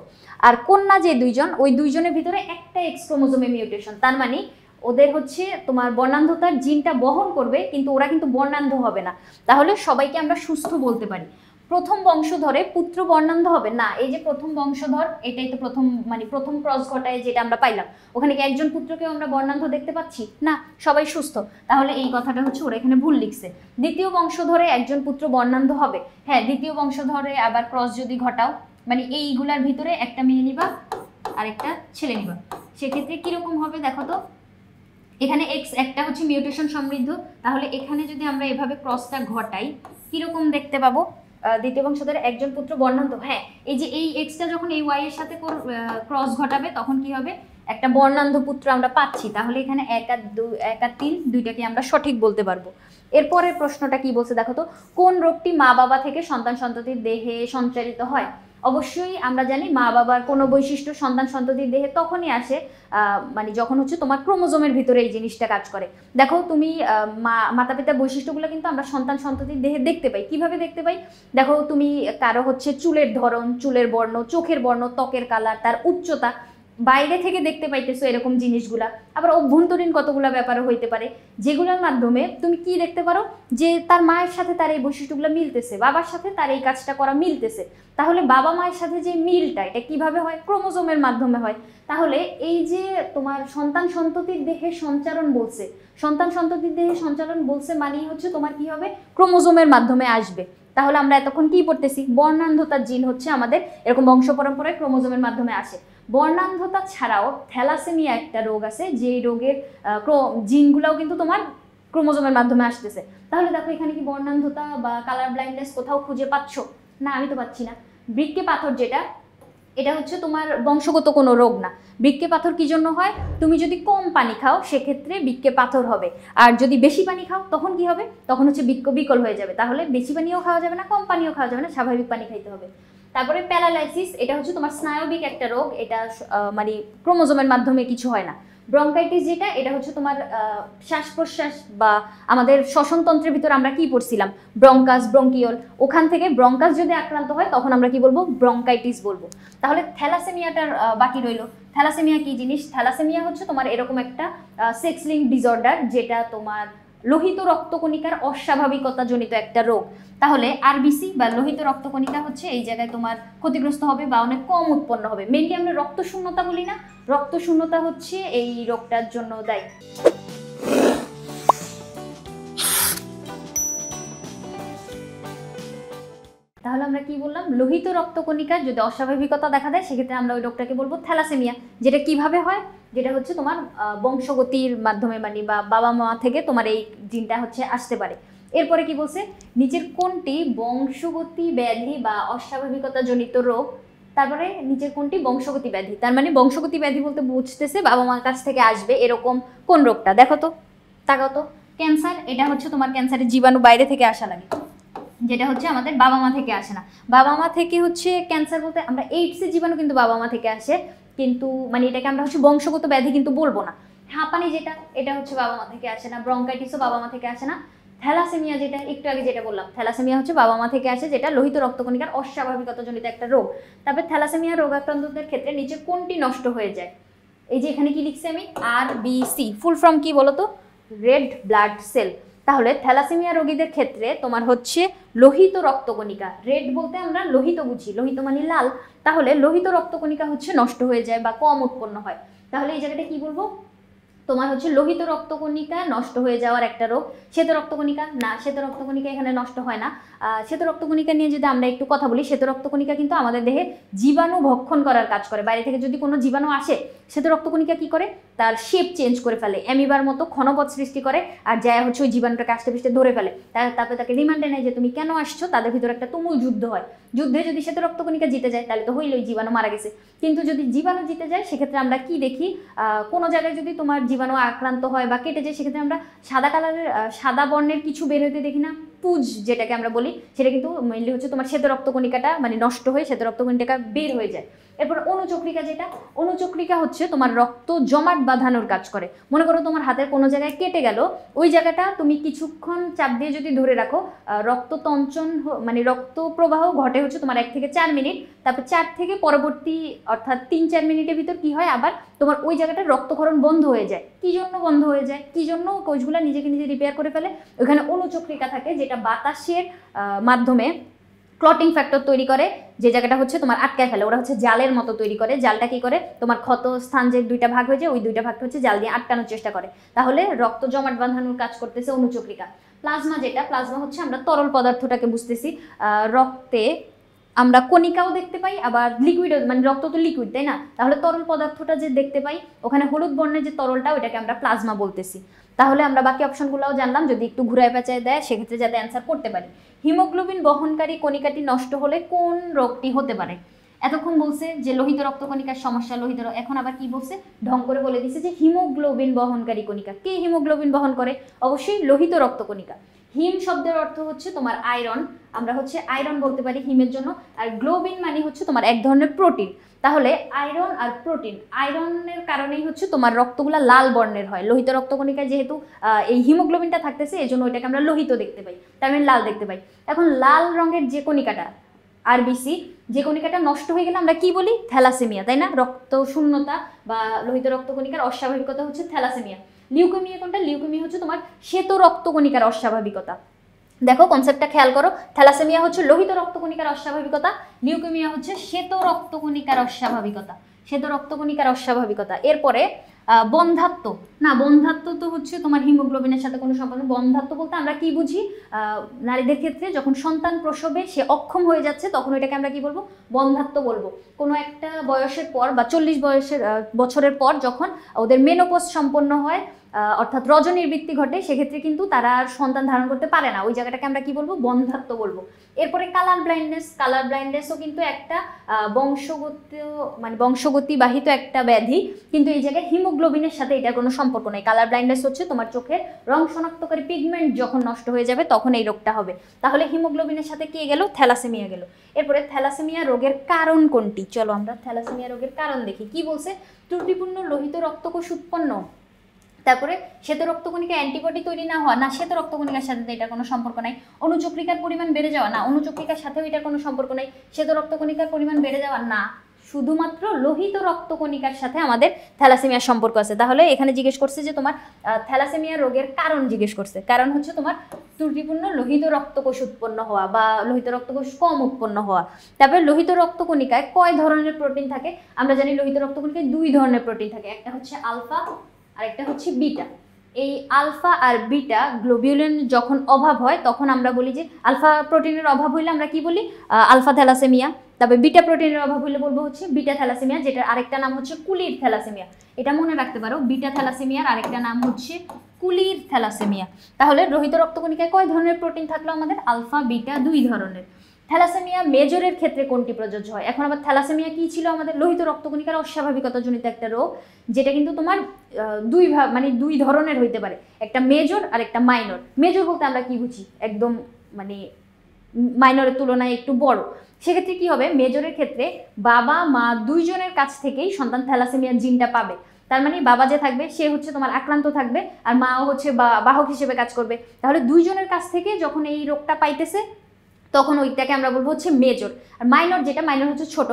আর কন্যা যে দুইজন, ওই দুইজনের ভিতরে একটা এক্স ক্রোমোজোমে মিউটেশন, তার মানে ওদের হচ্ছে তোমার বর্ণান্ধতার জিনটা বহন করবে, কিন্তু ওরা কিন্তু বর্ণান্ধ হবে না। তাহলে সবাইকে আমরা সুস্থ বলতে পারি। প্রথম বংশধরে পুত্র বর্ণান্ধ হবে না। এই যে প্রথম বংশধর, এটাই তো প্রথম মানে প্রথম ক্রস ঘটায় যেটা আমরা পাইলাম, ওখানে কি একজন পুত্রকেও আমরা বর্ণান্ধ দেখতে পাচ্ছি না? সবাই সুস্থ। তাহলে এই কথাটা হচ্ছে ওরা এখানে ভুল লিখছে। দ্বিতীয় বংশধরে একজন পুত্র বর্ণান্ধ হবে। হ্যাঁ, দ্বিতীয় বংশধরে আবার ক্রস যদি ঘটাও, মানে এইগুলার ভিতরে একটা মেয়ে নিবা আর একটা ছেলে নিবা, সেক্ষেত্রে কিরকম হবে দেখো তো। এখানে এক্স একটা হচ্ছে মিউটেশন সমৃদ্ধ, তাহলে এখানে যদি আমরা এভাবে ক্রসটা ঘটাই কিরকম দেখতে পাবো? দ্বিতীয় বংশধরে একজন পুত্র বর্ণান্ধ। হ্যাঁ, এই যে এই এক্সটা যখন এই ওয়াই এর সাথে ক্রস ঘটাবে তখন কি হবে? একটা বর্ণান্ধ পুত্র আমরা পাচ্ছি। তাহলে এখানে 1 আর 2 1 আর 3 দুইটাকে আমরা সঠিক বলতে পারবো। এরপরের প্রশ্নটা কি বলছে দেখো তো, কোন রোগটি মা বাবা থেকে সন্তান সন্ততির দেহে সঞ্চারিত হয়? অবশ্যই আমরা জানি মা বাবার কোনো বৈশিষ্ট্য সন্তান সন্ততির দেহে তখনই আসে মানে যখন হচ্ছে তোমার ক্রোমোজোমের ভিতরে এই জিনিসটা কাজ করে। দেখো তুমি মাতা পিতার বৈশিষ্ট্যগুলো কিন্তু আমরা সন্তান সন্ততির দেহে দেখতে পাই। কিভাবে দেখতে পাই? দেখো তুমি কারো হচ্ছে চুলের ধরন, চুলের বর্ণ, চোখের বর্ণ, ত্বকের কালার, তার উচ্চতা, বাইরে থেকে দেখতে পাইতেছো এরকম জিনিসগুলা। আবার অভ্যন্তরীণ কতগুলো ব্যাপারও হইতে পারে, যেগুলোর মাধ্যমে তুমি কি দেখতে পারো যে তার মায়ের সাথে তার এই বৈশিষ্ট্যগুলো মিলতেছে, বাবার সাথে তার এই কাজটা করা মিলতেছে। তাহলে বাবা মায়ের সাথে যে মিলটা, এটা কিভাবে হয়? ক্রোমোজোমের মাধ্যমে হয়। তাহলে এই যে তোমার সন্তান সন্ততির দেহে সঞ্চারণ বলছে, সন্তান সন্ততির দেহে সঞ্চারণ বলছে মানেই হচ্ছে তোমার কি হবে? ক্রোমোজোমের মাধ্যমে আসবে। তাহলে আমরা এতক্ষণ কি পড়তেছি? বর্ণান্ধতার জিন হচ্ছে আমাদের এরকম বংশ পরম্পরায় ক্রোমোজোমের মাধ্যমে আসে। বর্ণান্ধতা ছাড়াও থ্যালাসেমিয়া একটা রোগ আছে, যে রোগের জিনগুলোও কিন্তু তোমার ক্রোমোজোমের মাধ্যমে আসতেছে। তাহলে দেখো এখানে কি বর্ণান্ধতা বা কালার ব্লাইন্ডনেস কোথাও খুঁজে পাচ্ছ? না, আমি তো পাচ্ছি না। বৃক্কে পাথর যেটা, এটা হচ্ছে তোমার বংশগত কোনো রোগ না। বৃক্কে পাথর কি জন্য হয়? তুমি যদি কম পানি খাও সেক্ষেত্রে বৃক্কে পাথর হবে, আর যদি বেশি পানি খাও তখন কি হবে? তখন হচ্ছে বৃক্ক বিকল হয়ে যাবে। তাহলে বেশি পানিও খাওয়া যাবে না, কম পানিও খাওয়া যাবে না, স্বাভাবিক পানি খাইতে হবে। তারপরে প্যারালাইসিস, এটা হচ্ছে তোমার স্নায়বিক একটা রোগ, এটা মানে ক্রোমোজোমের মাধ্যমে কিছু হয় না। ব্রঙ্কাইটিস যেটা, এটা হচ্ছে তোমার শ্বাস প্রশ্বাস বা আমাদের শ্বসনতন্ত্রের ভিতর আমরা কি পড়ছিলাম? ব্রঙ্কাস, ব্রঙ্কিওল, ওখান থেকে ব্রঙ্কাস যদি আক্রান্ত হয় তখন আমরা কি বলবো? ব্রঙ্কাইটিস বলবো। তাহলে থ্যালাসেমিয়াটার বাকি রইল। থ্যালাসেমিয়া কি জিনিস? থ্যালাসেমিয়া হচ্ছে তোমার এরকম একটা সেক্স লিঙ্ক ডিসঅর্ডার, যেটা তোমার লোহিত রক্তকণিকার অস্বাভাবিকতা জনিত একটা রোগ। তাহলে আরবিসি বা লোহিত রক্তকণিকা হচ্ছে এই জায়গায় তোমার ক্ষতিগ্রস্ত হবে বা অনেক কম উৎপন্ন হবে। মেনলি আমরা রক্ত শূন্যতা বলি না, রক্ত শূন্যতা হচ্ছে এই রোগটার জন্য দায়ী। তাহলে আমরা কি বললাম? লোহিত রক্তকণিকার যদি অস্বাভাবিকতা দেখা দেয় সেক্ষেত্রে আমরা ওই রোগটাকে বলবো থ্যালাসেমিয়া। যেটা কিভাবে হয়? যেটা হচ্ছে তোমার বংশগতির মাধ্যমে, মানে বা বাবা মা থেকে তোমার এই জিনটা হচ্ছে আসতে পারে। এরপরে কি বলছে? নিচের কোনটি বংশগতি ব্যাধি বা অস্বাভাবিকতা জনিত রোগ? তারপরে নিচের কোনটি বংশগতি ব্যাধি? তার মানে বংশগতি ব্যাধি বলতে বুঝতেছে বাবা মার কাছ থেকে আসবে এরকম কোন রোগটা। দেখো তো, তাকাও তো। ক্যান্সার, এটা হচ্ছে তোমার ক্যান্সারের জীবাণু বাইরে থেকে আসা লাগে, যেটা হচ্ছে আমাদের বাবা মা থেকে আসে না। বাবা মা থেকে হচ্ছে ক্যান্সার বলতে আমরা এইডসের জীবাণু কিন্তু বাবা মা থেকে আসে, কিন্তু মানে এটাকে আমরা হচ্ছে বংশগত ব্যাধি কিন্তু বলবো না। হাঁপানি যেটা, এটা হচ্ছে বাবা মা থেকে আসে না। ব্রঙ্কাইটিসও বাবা মা থেকে আসে না। থ্যালাসেমিয়া যেটা একটু আগে যেটা বললাম, থ্যালাসেমিয়া হচ্ছে বাবা মা থেকে আসে, যেটা লোহিত রক্তকণিকার অস্বাভাবিকতা জনিত একটা রোগ। তারপরে থ্যালাসেমিয়া রোগাক্রান্তদের ক্ষেত্রে নিচে কোনটি নষ্ট হয়ে যায়? এই যে এখানে কি লিখছি আমি? RBC, ফুল ফর্ম কি বলতো? Red blood cell. তাহলে থ্যালাসেমিয়া রোগীদের ক্ষেত্রে তোমার হচ্ছে লোহিত রক্তকণিকা, রেড বলতে আমরা লোহিত বুঝি, লোহিত মানে লাল, তাহলে লোহিত রক্তকণিকা হচ্ছে নষ্ট হয়ে যায় বা কম উৎপন্ন হয়। তাহলে এই জায়গাটা কি বলবো? তোমার হচ্ছে লোহিত রক্তকণিকা নষ্ট হয়ে যাওয়ার একটা রোগ। শ্বেত রক্তকণিকা না, শ্বেত রক্তকণিকা এখানে নষ্ট হয় না। শ্বেত রক্তকণিকা নিয়ে যদি আমরা একটু কথা বলি, শ্বেত রক্তকণিকা কিন্তু আমাদের দেহে জীবাণু ভক্ষণ করার কাজ করে। বাইরে থেকে যদি কোনো জীবাণু আসে, শ্বেত রক্তকণিকা কি করে? তার শেপ চেঞ্জ করে ফেলে, অ্যামিবার মতো ক্ষণপথ সৃষ্টি করে, আর যায় হচ্ছে ওই জীবাণুটাকে আষ্টে পিষ্টে ধরে ফেলে। তারপরে তাকে রিমান্ডে নেয় যে তুমি কেন আসছো। তাদের ভিতরে একটা তুমুল যুদ্ধ হয়। যুদ্ধে যদি শ্বেত রক্তকণিকা জিতে যায় তাহলে তো হইলই, জীবাণু মারা গেছে। কিন্তু যদি জীবাণু জিতে যায় সেক্ষেত্রে আমরা কি দেখি? কোনো জায়গায় যদি তোমার জীবাণু আক্রান্ত হয় বা কেটে যায়, সেক্ষেত্রে আমরা সাদা কালারের সাদা বর্ণের কিছু বের হতে দেখি না? পুজ যেটাকে আমরা বলি, সেটা কিন্তু মেনলি হচ্ছে তোমার শ্বেত রক্তকণিকাটা মানে নষ্ট হয়ে শ্বেত রক্তকণিকা বের হয়ে যায়। এরপর অনুচক্রিকা, যেটা অনুচক্রিকা হচ্ছে তোমার রক্ত জমাট বাঁধানোর কাজ করে। মনে করো তোমার হাতের কোনো জায়গায় কেটে গেল, ওই জায়গাটা তুমি কিছুক্ষণ চাপ দিয়ে যদি ধরে রাখো, রক্ততঞ্চন মানে রক্ত প্রবাহ ঘটে হচ্ছে তোমার 1 থেকে 4 মিনিট, তারপর 4 থেকে পরবর্তী অর্থাৎ 3-4 মিনিটের ভিতর কি হয়, আবার তোমার ওই জায়গাটা রক্তক্ষরণ বন্ধ হয়ে যায়। কি জন্য বন্ধ হয়ে যায়, কি জন্য কোষগুলো নিজেকে নিজে রিপেয়ার করে ফেলে, ওখানে অনুচক্রিকা থাকে যেটা বাতাসের মাধ্যমে ক্লটিং ফ্যাক্টর তৈরি করে, যে জায়গাটা হচ্ছে তোমার আটকায় ফেলে। ওরা হচ্ছে জালের মতো তৈরি করে। জালটা কি করে, তোমার ক্ষত স্থান যে 2টা ভাগ হয়ে যায়, ওই 2টা ভাগটা হচ্ছে জাল দিয়ে আটকানোর চেষ্টা করে। তাহলে রক্ত জমাট বাঁধানোর কাজ করতেছে অনুচক্রিকা। প্লাজমা, যেটা প্লাজমা হচ্ছে আমরা তরল পদার্থটাকে বুঝতেছি, রক্তে আমরা কণিকাও দেখতে পাই, আবার লিকুইড, মানে রক্ত তো লিকুইড তাই না, তাহলে তরল পদার্থটা যে দেখতে পাই ওখানে হলুদ বর্ণের যে তরলটা, ওইটাকে আমরা প্লাজমা বলতেছি। তাহলে আমরা বাকি অপশনগুলোও জানলাম, যদি একটু ঘুরায় পেঁচায় দেয় সেক্ষেত্রে যাতে অ্যান্সার করতে পারি। হিমোগ্লোবিন বহনকারী কণিকাটি নষ্ট হলে কোন রোগটি হতে পারে? এতক্ষণ বলছে যে লোহিত রক্তকণিকার সমস্যা, লোহিত, এখন আবার কি বলছে, ঢং করে বলে দিছে যে হিমোগ্লোবিন বহনকারী কণিকা। কে হিমোগ্লোবিন বহন করে? অবশ্যই লোহিত রক্তকণিকা। হিম শব্দের অর্থ হচ্ছে তোমার আয়রন, আমরা হচ্ছে আয়রন বলতে পারি হিমের জন্য। আর গ্লোবিন মানে হচ্ছে তোমার এক ধরনের প্রোটিন। তাহলে আয়রন আর প্রোটিন, আয়রনের কারণেই হচ্ছে তোমার রক্তগুলা লাল বর্ণের হয়। লোহিত রক্তকণিকায় যেহেতু এই হিমোগ্লোবিনটা থাকতেছে, এই জন্য ওইটাকে আমরা লোহিত দেখতে পাই, তার মানে লাল দেখতে পাই। এখন লাল রঙের যে কণিকাটা আরবিসি, যে কণিকাটা নষ্ট হয়ে গেলে আমরা কি বলি? থ্যালাসেমিয়া, তাই না? রক্ত শূন্যতা বা লোহিত রক্তকণিকার অস্বাভাবিকতা হচ্ছে থ্যালাসেমিয়া। লিউকেমিয়া কোনটা? লিউকেমিয়া হচ্ছে তোমার শ্বেত রক্তকণিকার অস্বাভাবিকতা। দেখো কনসেপ্টটা খেয়াল করো, থ্যালাসেমিয়া হচ্ছে লোহিত রক্তকণিকার অস্বাভাবিকতা, লিউকেমিয়া হচ্ছে শ্বেত রক্তকণিকার অস্বাভাবিকতা, শ্বেত রক্তকণিকার অস্বাভাবিকতা। এরপরে বন্ধাত্ব, না বন্ধাত্ব তো হচ্ছে তোমার হিমোগ্লোবিনের সাথে কোনো সম্পর্ক। বন্ধাত্ব বলতে আমরা কি বুঝি? নারীদের ক্ষেত্রে যখন সন্তান প্রসবে সে অক্ষম হয়ে যাচ্ছে, তখন এটাকে আমরা কি বলবো? বন্ধাত্ব বলবো। কোনো একটা বয়সের পর বা 40 বছরের পর যখন ওদের মেনোপজ সম্পন্ন হয়, অর্থাৎ রজনীর বৃত্তি ঘটে, সেক্ষেত্রে কিন্তু তারা আর সন্তান ধারণ করতে পারে না, ওই জায়গাটাকে আমরা কি বলবো? বন্ধাত্ব বলবো। এরপরে কালার ব্লাইন্ডনেস, কালার ব্লাইন্ডনেসও কিন্তু একটা বংশগতিবাহিত একটা ব্যাধি, কিন্তু এই জায়গায় হিমোগ্লোবিনের সাথে এটার কোনো সম্পর্ক নেই। কালার ব্লাইন্ডনেস হচ্ছে তোমার চোখের রং শনাক্তকারী পিগমেন্ট যখন নষ্ট হয়ে যাবে তখন এই রোগটা হবে। তাহলে হিমোগ্লোবিনের সাথে কে গেল? থ্যালাসেমিয়া গেল। এরপরে থ্যালাসেমিয়া রোগের কারণ কোনটি? চলো আমরা থ্যালাসেমিয়া রোগের কারণ দেখি। কি বলছে? ত্রুটিপূর্ণ লোহিত রক্তকোষ উৎপন্ন, তারপরে শ্বেত রক্তকণিকা অ্যান্টিবডি তৈরি না হওয়া, না শ্বেত রক্তকণিকার সাথে এটার কোনো সম্পর্ক নাই। অনুচক্রিকার পরিমাণ বেড়ে যাওয়া, না অনুচক্রিকার সাথেও এটার কোনো সম্পর্ক নাই। শ্বেত রক্তকণিকার পরিমাণ বেড়ে যাওয়া, না, শুধুমাত্র লোহিত রক্তকণিকার সাথে আমাদের থ্যালাসেমিয়ার সম্পর্ক আছে। তাহলে এখানে জিজ্ঞেস করছে যে তোমার থ্যালাসেমিয়া রোগের কারণ জিজ্ঞেস করছে, কারণ হচ্ছে তোমার ত্রুটিপূর্ণ লোহিত রক্তকোষ উৎপন্ন হওয়া বা লোহিত রক্তকোষ কম উৎপন্ন হওয়া। তারপরে লোহিত রক্তকণিকায় কয় ধরনের প্রোটিন থাকে? আমরা জানি লোহিত রক্তকণিকায় 2 ধরনের প্রোটিন থাকে, একটা হচ্ছে আলফা আর একটা হচ্ছে বিটা। এই আলফা আর বিটা গ্লোবিউলিন যখন অভাব হয় তখন আমরা বলি যে আলফা প্রোটিনের অভাব হইলে আমরা কি বলি? Alpha thalassaemia. তবে বিটা প্রোটিনের অভাব হইলে বলবো হচ্ছে বিটা থ্যালাসেমিয়া, যেটার আরেকটা নাম হচ্ছে কুলির থ্যালাসেমিয়া। এটা মনে রাখতে পারো, বিটা থ্যালাসেমিয়ার আরেকটা নাম হচ্ছে কুলির থ্যালাসেমিয়া। তাহলে লোহিত রক্তকণিকায় কয় ধরনের প্রোটিন থাকলো আমাদের? আলফা বিটা 2 ধরনের। থ্যালাসেমিয়া মেজরের ক্ষেত্রে কোনটি প্রযোজ্য হয়? এখন আবার থ্যালাসেমিয়া কি ছিল আমাদের? লোহিত রক্তকণিকার অস্বাভাবিকতাজনিত একটা রোগ, যেটা কিন্তু তোমার 2 ধরনের হইতে পারে, একটা মেজর আর একটা মাইনর। মেজর বলতে আমরা কি বুঝি? একদম মানে মাইনরের তুলনায় একটু বড়। সেক্ষেত্রে কি হবে? মেজরের ক্ষেত্রে বাবা মা 2 জনের কাছ থেকেই সন্তান থ্যালাসেমিয়ার জিনটা পাবে। তার মানে বাবা যে থাকবে সে হচ্ছে তোমার আক্রান্ত থাকবে, আর মাও হচ্ছে বাহক হিসেবে কাজ করবে। তাহলে 2 জনের কাছ থেকে যখন এই রোগটা পাইতেছে তখন ওইটাকে আমরা বলবো হচ্ছে মেজর। আর মাইনর, যেটা মাইনর হচ্ছে ছোট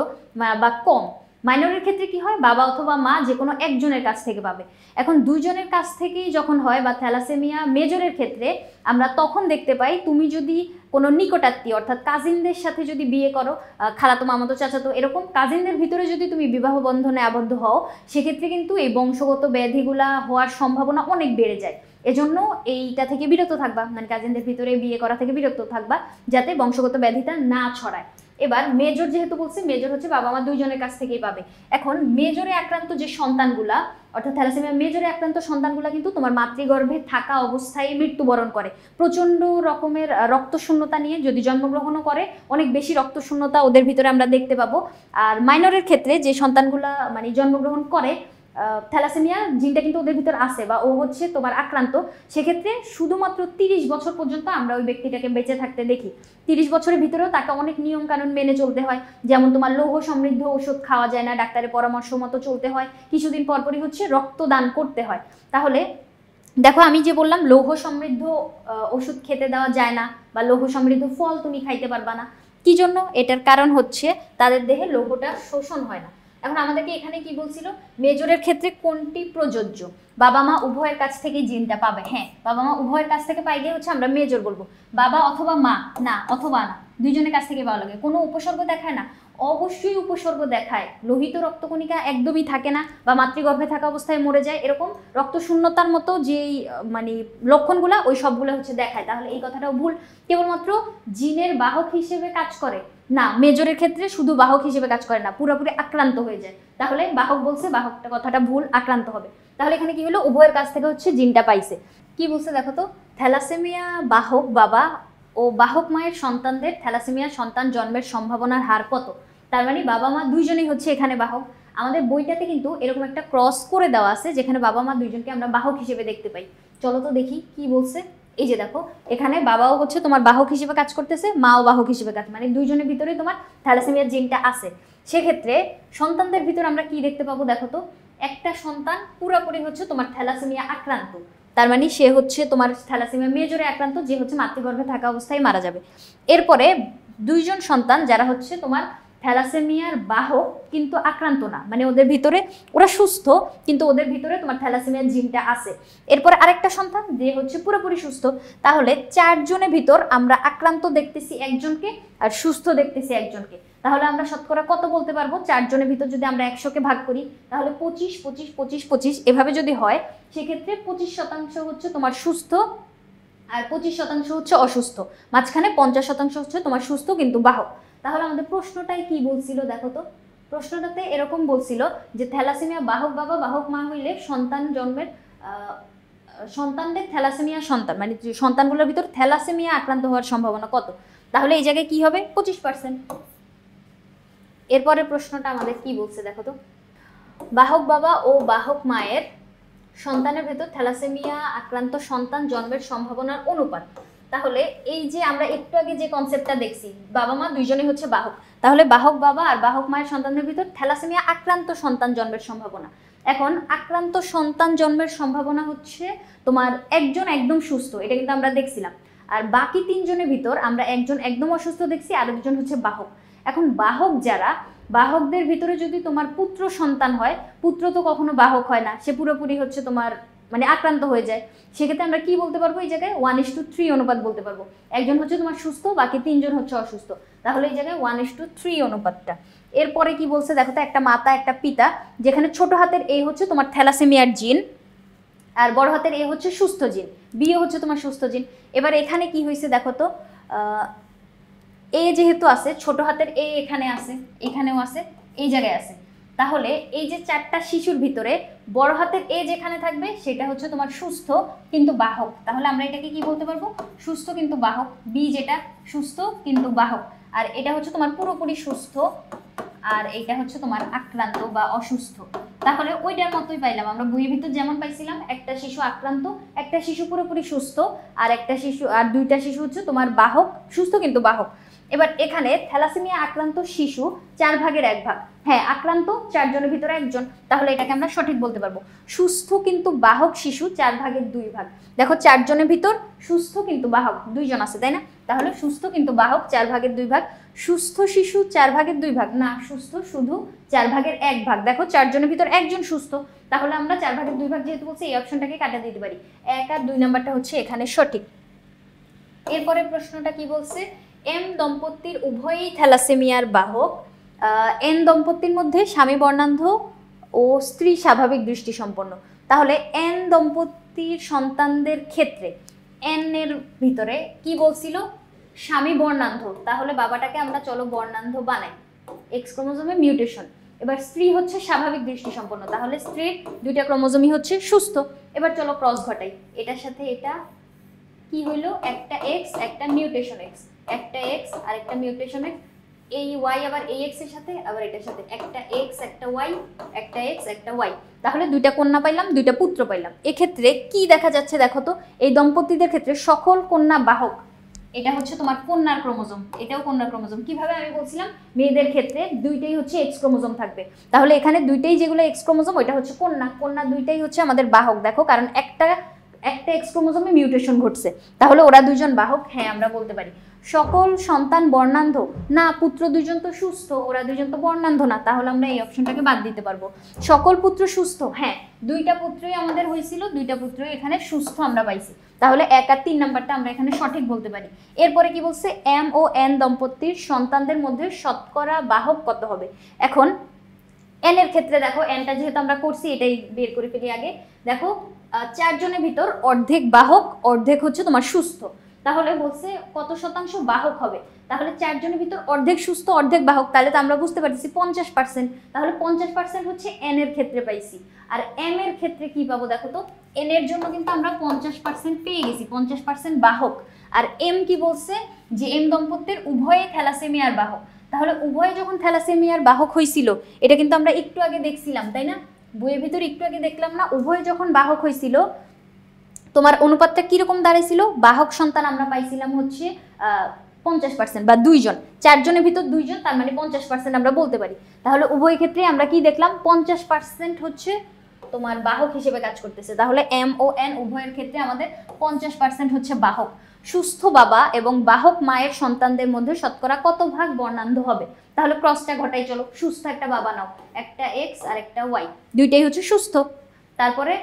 বা কম। মাইনরের ক্ষেত্রে কি হয়? বাবা অথবা মা যে কোনো একজনের কাছ থেকে পাবে। এখন 2 জনের কাছ থেকেই যখন হয় বা থ্যালাসেমিয়া মেজরের ক্ষেত্রে আমরা তখন দেখতে পাই, তুমি যদি কোনো নিকটাত্মীয় অর্থাৎ কাজিনদের সাথে যদি বিয়ে করো, খালাতো মামাতো চাচাতো এরকম কাজিনদের ভিতরে যদি তুমি বিবাহ বন্ধনে আবদ্ধ হও, সেক্ষেত্রে কিন্তু এই বংশগত ব্যাধিগুলা হওয়ার সম্ভাবনা অনেক বেড়ে যায়। এজন্য এইটা থেকে বিরত থাকবা, মানে কাজিনদের ভিতরে বিয়ে করা থেকে বিরত থাকবা, যাতে বংশগত ব্যাধিটা না ছড়ায়। এবার মেজর যেহেতু বলছি, মেজর হচ্ছে বাবা মা 2 জনের কাছ থেকেই পাবে। এখন মেজরে আক্রান্ত যে সন্তানগুলা, অর্থাৎ থ্যালাসেমিয়া মেজরে আক্রান্ত সন্তানগুলা কিন্তু তোমার মাতৃগর্ভে থাকা অবস্থায় মৃত্যুবরণ করে। প্রচণ্ড রকমের রক্তশূন্যতা নিয়ে যদি জন্মগ্রহণও করে, অনেক বেশি রক্তশূন্যতা ওদের ভিতরে আমরা দেখতে পাবো। আর মাইনরের ক্ষেত্রে যে সন্তানগুলা মানে জন্মগ্রহণ করে থ্যালাসেমিয়া জিনটা কিন্তু ওদের ভিতর আছে বা ও হচ্ছে তোমার আক্রান্ত, সেক্ষেত্রে শুধুমাত্র 30 বছর পর্যন্ত আমরা ওই ব্যক্তিটাকে বেঁচে থাকতে দেখি। 30 বছরের ভিতরেও তাকে অনেক নিয়ম কানুন মেনে চলতে হয়, যেমন তোমার লৌহ সমৃদ্ধ ওষুধ খাওয়া যায় না, ডাক্তারের পরামর্শ মতো চলতে হয়, কিছুদিন পরপরই হচ্ছে রক্তদান করতে হয়। তাহলে দেখো আমি যে বললাম লৌহ সমৃদ্ধ ওষুধ খেতে দেওয়া যায় না বা লৌহ সমৃদ্ধ ফল তুমি খাইতে পারবা না, কি জন্য? এটার কারণ হচ্ছে তাদের দেহে লৌহটা শোষণ হয় না। এখন আমাদেরকে এখানে কি বলছিল, মেজরের ক্ষেত্রে কোনটি প্রযোজ্য? বাবা মা উভয়ের কাছ থেকে জিনটা পাবে। হ্যাঁ, বাবা মা উভয়ের কাছ থেকে পাইলে হচ্ছে আমরা মেজর বলবো। বাবা অথবা মা না, অথবা না, দুইজনের কাছ থেকে পাওয়া লাগে। কোনো উপসর্গ দেখায় না? অবশ্যই উপসর্গ দেখায়। লোহিত রক্তকণিকা একদমই থাকে না বা মাতৃগর্ভে থাকা অবস্থায় মরে যায়, এরকম রক্ত শূন্যতার মতো যেই মানে লক্ষণগুলা ওই সবগুলো হচ্ছে দেখায়। তাহলে এই কথাটাও ভুল। কেবলমাত্র জিনের বাহক হিসেবে কাজ করে না, মেজরের ক্ষেত্রে শুধু বাহক হিসেবে কাজ করে না, পুরোপুরি আক্রান্ত হয়ে যায়। তাহলে বাহক বলছে, বাহকটা কথাটা ভুল, আক্রান্ত হবে। তাহলে এখানে কি হলো, উভয়ের কাছ থেকে হচ্ছে জিনটা পাইছে। কি বলছে দেখো তো, থ্যালাসেমিয়া বাহক বাবা ও বাহক মায়ের সন্তানদের থ্যালাসেমিয়া সন্তান জন্মের সম্ভাবনার হার কত? তার মানে বাবা মা দুইজনেই হচ্ছে এখানে বাহক। আমাদের বইটাতে কিন্তু এরকম একটা ক্রস করে দেওয়া আছে যেখানে বাবা মা দুইজনকে আমরা বাহক হিসেবে দেখতে পাই। চলো তো দেখি কি বলছে। এই যে দেখো, এখানে বাবাও হচ্ছে তোমার বাহক হিসেবে কাজ করতেছে, মাও বাহক হিসেবে কাজ, মানে দুইজনের ভিতরেই তোমার থ্যালাসেমিয়ার জিনটা আছে। সেক্ষেত্রে সন্তানদের ভিতর আমরা কি দেখতে পাবো দেখো তো, একটা সন্তান পুরোপুরি হচ্ছে তোমার থ্যালাসেমিয়া আক্রান্ত, তার মানে সে হচ্ছে তোমার থ্যালাসেমিয়া মেজরে আক্রান্ত, যে হচ্ছে মাতৃগর্ভে থাকা অবস্থায় মারা যাবে। এরপরে দুইজন সন্তান যারা হচ্ছে তোমার থ্যালাসেমিয়ার বাহক কিন্তু আক্রান্ত না, মানে ওদের ভিতরে ওরা সুস্থ কিন্তু ওদের ভিতরে তোমার থ্যালাসেমিয়ার জিনটা আছে। এরপরে আরেকটা সন্তান যে হচ্ছে পুরোপুরি সুস্থ। তাহলে 4 জনের ভিতর আমরা আক্রান্ত দেখতেছি একজনকে আর সুস্থ দেখতেছি একজনকে। তাহলে আমরা শতকরা কত বলতে পারবো? 4 জনের ভিতর যদি আমরা 100কে ভাগ করি তাহলে 25 25 25 25 এভাবে যদি হয়, সেক্ষেত্রে 25% হচ্ছে তোমার সুস্থ আর 25% হচ্ছে অসুস্থ, মাঝখানে 50% হচ্ছে তোমার সুস্থ কিন্তু বাহক। তাহলে আমাদের প্রশ্নটাই কি বলছিল দেখো তো, প্রশ্নটাতে এরকম বলছিল যে থ্যালাসেমিয়া বাহক বাবা বাহক মা হইলে সন্তান জন্মের সন্তানদের থ্যালাসেমিয়া সন্তান মানে সন্তানগুলোর ভিতর থ্যালাসেমিয়া আক্রান্ত হওয়ার সম্ভাবনা কত? তাহলে এই জায়গায় কি হবে? 25%। এরপরের প্রশ্নটা আমাদের কি বলছে দেখো তো, বাহক বাবা ও বাহক মায়ের সন্তানের ভেতর থ্যালাসেমিয়া আক্রান্ত সন্তান জন্মের সম্ভাবনার অনুপাত। তাহলে এই যে আমরা একটু আগে যে কনসেপ্টটা দেখছি, বাবা মা দুইজনই হচ্ছে বাহক, তাহলে বাহক বাবা আর বাহক মায়ের সন্তানের ভিতর থ্যালাসেমিয়া আক্রান্ত সন্তান জন্মের সম্ভাবনা। এখন আক্রান্ত সন্তান জন্মের সম্ভাবনা হচ্ছে তোমার একজন একদম সুস্থ, এটা কিন্তু আমরা দেখছিলাম, আর বাকি 3 জনের ভিতর আমরা একজন একদম অসুস্থ দেখছি আর একজন হচ্ছে বাহক। এখন বাহক যারা, বাহকদের ভিতরে যদি তোমার পুত্র সন্তান হয়, পুত্র তো কখনো বাহক হয় না, সে পুরোপুরি হচ্ছে তোমার মানে আক্রান্ত হয়ে যায়, সেক্ষেত্রে আমরা কি বলতে পারবো? এই জায়গায় 1:3 অনুপাত বলতে পারবো। একজন হচ্ছে তোমার সুস্থ, বাকি 3 জন হচ্ছে অসুস্থ, তাহলে এই জায়গায় 1:3 অনুপাতটা। এরপরে কি বলছে দেখো তো, একটা মাতা একটা পিতা, যেখানে ছোট হাতের এ হচ্ছে তোমার থ্যালাসেমিয়ার জিন আর বড় হাতের এ হচ্ছে সুস্থ জিন, বি হচ্ছে তোমার সুস্থ জিন। এবার এখানে কি হয়েছে দেখো তো, এ যেহেতু আছে, ছোট হাতের এ এখানে আছে, এখানেও আছে, এই জায়গায় আছে, তাহলে এই যে 4টা শিশুর ভিতরে বড় হাতের এ যেখানে থাকবে সেটা হচ্ছে তোমার সুস্থ কিন্তু বাহক। তাহলে আমরা এটাকে কি বলতে পারবো? সুস্থ কিন্তু বাহক। বি যেটা সুস্থ কিন্তু বাহক, আর এটা হচ্ছে তোমার পুরোপুরি সুস্থ আর এটা হচ্ছে তোমার আক্রান্ত বা অসুস্থ। তাহলে ওইটার মতোই পাইলাম আমরা বইয়ের ভিতর যেমন পাইছিলাম, একটা শিশু আক্রান্ত, একটা শিশু পুরোপুরি সুস্থ, আর একটা শিশু আর 2টা শিশু হচ্ছে তোমার বাহক, সুস্থ কিন্তু বাহক। এবার এখানে থ্যালাসেমিয়া আক্রান্ত শিশু 4 ভাগের 1 ভাগ, হ্যাঁ আক্রান্ত 4 জনের ভিতরে একজন, তাহলে এটাকে আমরা সঠিক বলতে পারবো। সুস্থ কিন্তু বাহক শিশু 4 ভাগের 2 ভাগ। দেখো 4 জনের ভিতর সুস্থ কিন্তু বাহক 2 জন আছে, তাই না? তাহলে সুস্থ কিন্তু বাহক 4 ভাগের 2 ভাগ। সুস্থ শিশু 4 ভাগের 2 ভাগ না, সুস্থ শুধু 4 ভাগের 1 ভাগ। দেখো 4 জনের ভিতর একজন সুস্থ, তাহলে আমরা 4 ভাগের 2 ভাগ যেহেতু বলছি, এই অপশনটাকে কাটা দিতে পারি। 1 আর 2 নাম্বারটা হচ্ছে এখানে সঠিক। এরপরে প্রশ্নটা কি বলছে, এম দম্পতির উভয়ই থ্যালাসেমিয়ার বাহক, এন দম্পতির মধ্যে স্বামী বর্ণান্ধ ও স্ত্রী স্বাভাবিক দৃষ্টিসম্পন্ন। তাহলে এন দম্পতির সন্তানদের ক্ষেত্রে এন এর ভিতরে কি বলছিল? স্বামী বর্ণান্ধ, তাহলে বাবাটাকে আমরা চলো বর্ণান্ধ বানাই, এক্স ক্রোমোজোমে মিউটেশন। এবার স্ত্রী হচ্ছে স্বাভাবিক দৃষ্টিসম্পন্ন, তাহলে স্ত্রীর 2টা ক্রোমোজোমই হচ্ছে সুস্থ। এবার চলো ক্রস ঘটাই, এটার সাথে এটা কি হইলো, একটা এক্স একটা মিউটেশন এক্স, একটা এক্স আর একটা মিউটেশন এক্স, এই ওয়াই আবার এই এক্স এর সাথে আবার এটার সাথে একটা এক্স একটা ওয়াই, একটা এক্স একটা ওয়াই, তাহলে 2টা কন্যা পাইলাম, 2টা পুত্র পাইলাম। এক্ষেত্রে কি দেখা যাচ্ছে দেখো তো, এই দম্পতিদের ক্ষেত্রে সকল কন্যা বাহক, এটা হচ্ছে তোমার কন্যার ক্রোমোজোম, এটাও কন্যার ক্রোমোজোম। কিভাবে আমি বলছিলাম, মেয়েদের ক্ষেত্রে 2টাই হচ্ছে এক্স ক্রোমোজোম থাকবে, তাহলে এখানে 2টাই যেগুলো এক্স ক্রোমোজোম ওইটা হচ্ছে কন্যা, কন্যা 2টাই হচ্ছে আমাদের বাহক। দেখো কারণ একটা এক্স ক্রোমোজোমে মিউটেশন ঘটছে, তাহলে ওরা 2জন বাহক। হ্যাঁ আমরা বলতে পারি। সকল সন্তান বর্ণান্ধ, না পুত্র 2জন তো সুস্থ, ওরা 2জন তো বর্ণান্ধ না, তাহলে আমরা এই অপশনটাকে বাদ দিতে পারবো। সকল পুত্র সুস্থ, হ্যাঁ 2টা পুত্রই আমাদের হয়েছিল, 2টা পুত্রই এখানে সুস্থ আমরা পাইছি, তাহলে 1 আর 3 নাম্বারটা আমরা এখানে সঠিক বলতে পারি। এরপরে কি বলছে, এম ও এন দম্পতির সন্তানদের মধ্যে শতকরা বাহক কত হবে। এখন এন এর ক্ষেত্রে দেখো, এনটা যেহেতু আমরা করছি এটাই বের করে ফেলি আগে। দেখো 4 জনের ভিতর অর্ধেক বাহক, অর্ধেক হচ্ছে তোমার সুস্থ, তাহলে বলছে কত শতাংশ বাহক হবে, তাহলে 4 জনের ভিতর অর্ধেক সুস্থ অর্ধেক বাহক, তাহলে তো আমরা বুঝতে পারতেছি 50%, তাহলে 50% হচ্ছে এন এর ক্ষেত্রে পাইছি। আর এম এর ক্ষেত্রে কি পাবো দেখো তো, এন এর জন্য কিন্তু আমরা 50% পেয়ে গেছি, 50% বাহক। আর এম কি বলছে, যে এম দম্পতির উভয়ে থ্যালাসেমিয়ার বাহক, তাহলে উভয়ে যখন থ্যালাসেমিয়ার বাহক হয়েছিল, এটা কিন্তু আমরা একটু আগে দেখছিলাম তাই না, বইয়ের ভিতর একটু আগে দেখলাম না, উভয়ে যখন বাহক হয়েছিল তোমার অনুপাতটা কিরকম দাঁড়াইছিল, বাহক সন্তান আমরা পাইছিলাম হচ্ছে 50% বা 2জন, 4 জনের ভিতর 2জন, তার মানে 50% আমরা বলতে পারি। তাহলে উভয় ক্ষেত্রে আমরা কি দেখলাম, 50% হচ্ছে তোমার বাহক হিসেবে কাজ করতেছে, তাহলে এম ও এন উভয়ের ক্ষেত্রে আমাদের 50% হচ্ছে বাহক। সুস্থ বাবা এবং বাহক মায়ের সন্তানদের মধ্যে শতকরা কত ভাগ বর্ণান্ধ হবে, তাহলে ক্রসটা ঘটাই চলো। সুস্থ একটা বাবা নাও, একটা এক্স আর একটা ওয়াই, 2টাই হচ্ছে সুস্থ। তারপরে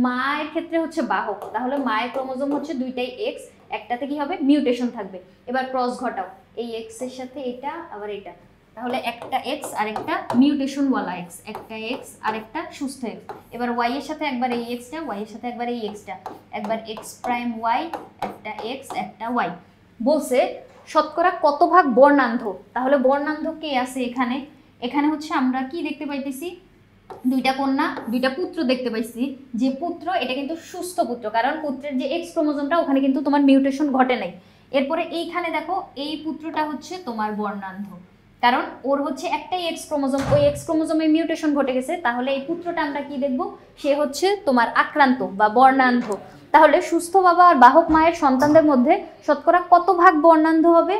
মায়ের ক্ষেত্রে হচ্ছে বাহক, তাহলে মায়ের ক্রোমোজোম হচ্ছে 2টাই এক্স, একটাতে কি হবে মিউটেশন থাকবে। এবার ক্রস ঘটাও, এই এক্স এর সাথে এটা আবার এটা, তাহলে একটা এক্স আর একটা মিউটেশন ওয়ালা এক্স, একটা এক্স আর একটা সুস্থ এক্স। এবার ওয়াই এর সাথে একবার এই এক্সটা, ওয়াই এর সাথে একবার এই এক্সটা, একবার এক্স প্রাইম ওয়াই, একটা এক্স একটা ওয়াই। বলছে শতকরা কত ভাগ বর্ণান্ধ, তাহলে বর্ণান্ধ কে আছে এখানে, এখানে হচ্ছে আমরা কি দেখতে পাইতেছি, 2টা কন্যা 2টা পুত্র দেখতে পাইছি। যে পুত্র এটা কিন্তু সুস্থ পুত্র, কারণ পুত্রের যে এক্স ক্রোমোজোমটা ওখানে কিন্তু তোমার মিউটেশন ঘটে নাই। এরপরে এইখানে দেখো এই পুত্রটা হচ্ছে তোমার বর্ণান্ধ, কারণ ওর হচ্ছে একটাই এক্স ক্রোমোজোম, ওই এক্স ক্রোমোজোমে মিউটেশন ঘটে গেছে, তাহলে এই পুত্রটা আমরা কি দেখব, সে হচ্ছে তোমার আক্রান্ত বা বর্ণান্ধ। তাহলে সুস্থ বাবা আর বাহক মায়ের সন্তানদের মধ্যে শতকরা কত ভাগ বর্ণান্ধ হবে,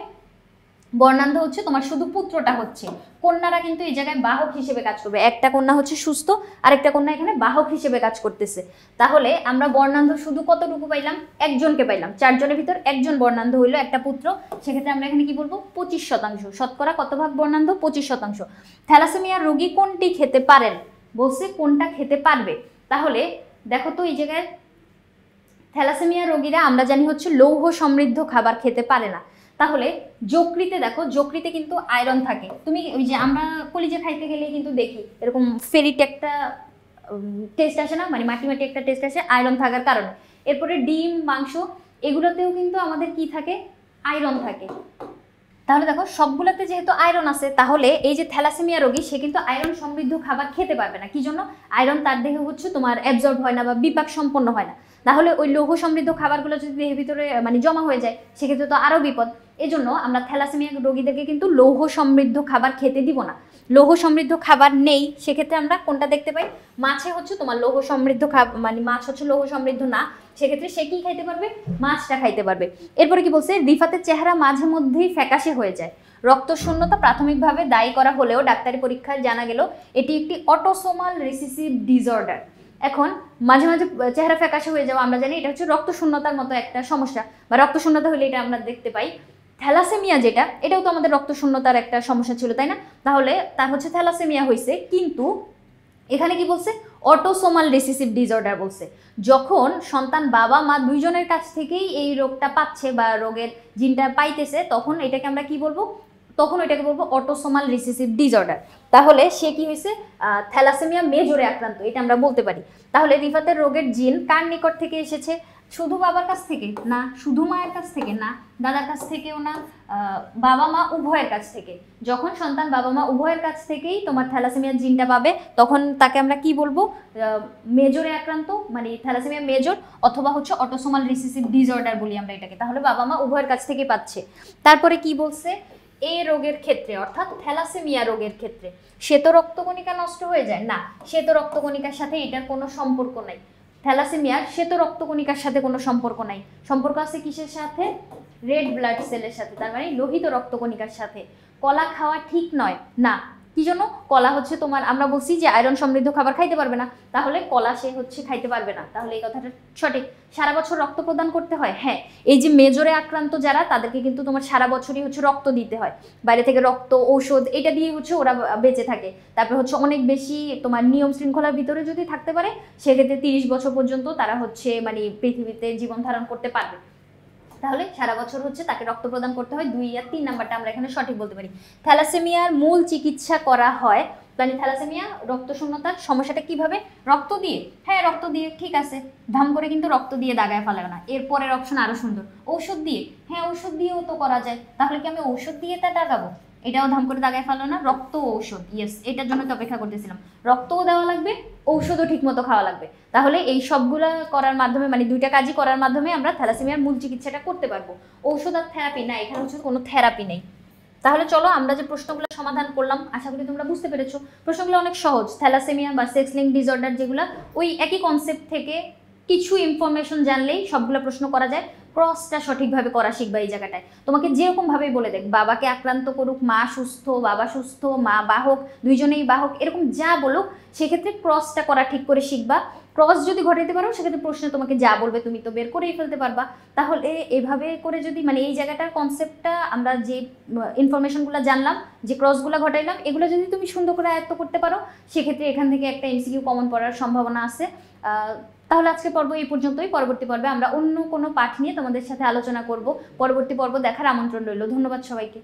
বর্ণান্ধ হচ্ছে তোমার শুধু পুত্রটা হচ্ছে, কন্যারা কিন্তু এই জায়গায় বাহক হিসেবে কাজ করবে। একটা কন্যা হচ্ছে সুস্থ, আরেকটা কন্যা এখানে বাহক হিসেবে কাজ করতেছে। তাহলে আমরা বর্ণান্ধ শুধু কতটুকু পাইলাম, একজনকে পাইলাম, 4 জনের ভিতর একজন বর্ণান্ধ হইলো, একটা পুত্র, সেক্ষেত্রে আমরা এখানে কি বলবো 25%। শতকরা কত ভাগ বর্ণান্ধ, 25%। থ্যালাসেমিয়া রোগী কোনটি খেতে পারেন, বলছে কোনটা খেতে পারবে। তাহলে দেখো তো এই জায়গায় থ্যালাসেমিয়া রোগীরা আমরা জানি হচ্ছে লৌহ সমৃদ্ধ খাবার খেতে পারে না, তাহলে যকৃতে দেখো, যকৃতে কিন্তু আয়রন থাকে। তুমি ওই যে আমরা কলিজা খাইতে গেলে কিন্তু দেখি এরকম ফেরিট একটা টেস্ট আসে না, মানে মাটি মাটি একটা টেস্ট আসে আয়রন থাকার কারণে। এরপরে ডিম মাংস এগুলোতেও কিন্তু আমাদের কি থাকে, আয়রন থাকে। তাহলে দেখো সবগুলোতে যেহেতু আয়রন আছে, তাহলে এই যে থ্যালাসেমিয়া রোগী সে কিন্তু আয়রন সমৃদ্ধ খাবার খেতে পারবে না। কি জন্য, আয়রন তার দেহে হচ্ছে তোমার অ্যাবজর্ব হয় না বা বিপাক সম্পন্ন হয় না। তাহলে ওই লৌহ সমৃদ্ধ খাবারগুলো যদি দেহের ভিতরে মানে জমা হয়ে যায়, সেক্ষেত্রে তো আরও বিপদ। এজন্য আমরা থ্যালাসেমিয়া রোগীদেরকে কিন্তু লৌহ সমৃদ্ধ খাবার খেতে দিব না। লৌহ সমৃদ্ধ খাবার নেই, সেক্ষেত্রে আমরা কোনটা দেখতে পাই, মাছে হচ্ছে তোমার লৌহ সমৃদ্ধ মানে মাছ হচ্ছে লৌহ সমৃদ্ধ না, সেক্ষেত্রে সে কি খাইতে পারবে, মাছটা খাইতে পারবে। এরপরে কি বলছে, রিফাতের চেহারা মাঝে মধ্যেই ফ্যাকাশে হয়ে যায়। রক্তশূন্যতা প্রাথমিকভাবে দায়ী করা হলেও ডাক্তারি পরীক্ষায় জানা গেল এটি একটি অটোসোমাল রিসেসিভ ডিসঅর্ডার। এখন মাঝে মাঝে চেহারা ফ্যাকাশে হয়ে যাওয়া আমরা জানি এটা হচ্ছে রক্তশূন্যতার মতো একটা সমস্যা, বা রক্তশূন্যতা হলে এটা আমরা দেখতে পাই। থ্যালাসেমিয়া যেটা, এটাও তো আমাদের রক্তশূন্যতার একটা সমস্যা ছিল তাই না, তাহলে তার হচ্ছে থ্যালাসেমিয়া হয়েছে, কিন্তু এখানে কি বলছে, অটোসোমাল রিসেসিভ ডিসঅর্ডার বলছে। যখন সন্তান বাবা মা 2জনের কাছ থেকেই এই রোগটা পাচ্ছে বা রোগের জিনটা পাইতেছে, তখন এটাকে আমরা কি বলবো, তখন এটাকে বলবো অটোসোমাল রিসেসিভ ডিসঅর্ডার। তাহলে সে কি হয়েছে, থ্যালাসেমিয়া মেজরে আক্রান্ত, এটা আমরা বলতে পারি। তাহলে রিফাতের রোগের জিন কার নিকট থেকে এসেছে, শুধু বাবার কাছ থেকে না, শুধু মায়ের কাছ থেকে না, দাদার কাছ থেকেও না, বাবা মা উভয়ের কাছ থেকে। যখন সন্তান বাবা মা উভয়ের কাছ থেকেই তোমার থ্যালাসেমিয়ার জিনটা পাবে, তখন তাকে আমরা কি বলবো, মেজরে আক্রান্ত, মানে থ্যালাসেমিয়া মেজর, অথবা হচ্ছে অটোসোমাল রিসেসিভ ডিসঅর্ডার বলি আমরা এটাকে। তাহলে বাবা মা উভয়ের কাছ থেকে পাচ্ছে। তারপরে কি বলছে, এই রোগের ক্ষেত্রে অর্থাৎ থ্যালাসেমিয়া রোগের ক্ষেত্রে শ্বেত রক্তকণিকা নষ্ট হয়ে যায় না, শ্বেত রক্তকণিকার সাথে এটার কোনো সম্পর্ক নাই। থ্যালাসেমিয়ার শ্বেত রক্তকণিকার সাথে কোনো সম্পর্ক নাই, সম্পর্ক আছে কিসের সাথে? রেড ব্লাড সেলের সাথে, তার মানে লোহিত রক্তকণিকার সাথে। কলা খাওয়া ঠিক নয় না, কি জন্য? কলা হচ্ছে তোমার, আমরা বলছি যে আয়রন সমৃদ্ধ খাবার খাইতে পারবে না, তাহলে কলা সে হচ্ছে খাইতে পারবে না, তাহলে এই কথাটা সঠিক। সারা বছর রক্ত প্রদান করতে হয়, হ্যাঁ এই যে মেজরে আক্রান্ত যারা তাদেরকে কিন্তু তোমার সারা বছরই হচ্ছে রক্ত দিতে হয়, বাইরে থেকে রক্ত ঔষধ এটা দিয়ে হচ্ছে ওরা বেঁচে থাকে। তারপরে হচ্ছে অনেক বেশি তোমার নিয়ম শৃঙ্খলার ভিতরে যদি থাকতে পারে সেক্ষেত্রে 30 বছর পর্যন্ত তারা হচ্ছে মানে পৃথিবীতে জীবন ধারণ করতে পারবে। তাহলে সারা বছর হচ্ছে তাকে রক্ত প্রদান করতে হয়। 2 আর 3 নাম্বারটা আমরা এখানে সঠিক বলতে পারি। থ্যালাসেমিয়ার মূল চিকিৎসা করা হয়, মানে থ্যালাসেমিয়া রক্ত শূন্যতার সমস্যাটা কিভাবে? রক্ত দিয়ে, হ্যাঁ রক্ত দিয়ে, ঠিক আছে, ধাম করে কিন্তু রক্ত দিয়ে দাগায় ফেলাবে না। এরপরের অপশন আরো সুন্দর, ঔষধ দিয়ে, হ্যাঁ ঔষধ দিয়েও তো করা যায়, তাহলে কি আমি ঔষধ দিয়ে তা দাগাবো? এটাও ধাম করে দাগায় ফেলো না, রক্ত ঔষধ, ইয়েস এটার জন্য তো অপেক্ষা করতেছিলাম। রক্তও দেওয়া লাগবে, ঔষধও ঠিক মতো খাওয়া লাগবে, তাহলে এই সবগুলা করার মাধ্যমে মানে দুইটা কাজই করার মাধ্যমে আমরা থ্যালাসেমিয়ার মূল চিকিৎসাটা করতে পারবো। ঔষধ আর থেরাপি না, এখানে হচ্ছে কোনো থেরাপি নেই। তাহলে চলো আমরা যে প্রশ্নগুলো সমাধান করলাম আশা করি তোমরা বুঝতে পেরেছো। প্রশ্নগুলো অনেক সহজ, থ্যালাসেমিয়া বা সেক্স লিঙ্ক ডিসঅর্ডার যেগুলো ওই একই কনসেপ্ট থেকে কিছু ইনফরমেশন জানলেই সবগুলো প্রশ্ন করা যায়। ক্রসটা সঠিকভাবে করা শিখবা এই জায়গাটায়। তোমাকে যেরকম ভাবেই বলে দেখ, বাবাকে আক্রান্ত করুক, মা সুস্থ, বাবা সুস্থ, মা বাহক, দুইজনেই বাহক, এরকম যা বলুক সেক্ষেত্রে ক্রসটা করা ঠিক করে শিখবা। ক্রস যদি ঘটাইতে পারো সেক্ষেত্রে প্রশ্নে তোমাকে যা বলবে তুমি তো বের করেই ফেলতে পারবা। তাহলে এভাবে করে যদি মানে এই জায়গাটার কনসেপ্টটা আমরা যে ইনফরমেশনগুলো জানলাম, যে ক্রসগুলো ঘটাইলাম, এগুলো যদি তুমি সুন্দর করে আয়ত্ত করতে পারো সেক্ষেত্রে এখান থেকে একটা এমসিকিউ কমন পড়ার সম্ভাবনা আছে। তাহলে আজকে পর্ব এই পর্যন্তই। পরবর্তী পর্বে আমরা অন্য কোনো পাঠ নিয়ে তোমাদের সাথে আলোচনা করব। পরবর্তী পর্ব দেখার আমন্ত্রণ রইল। ধন্যবাদ সবাইকে।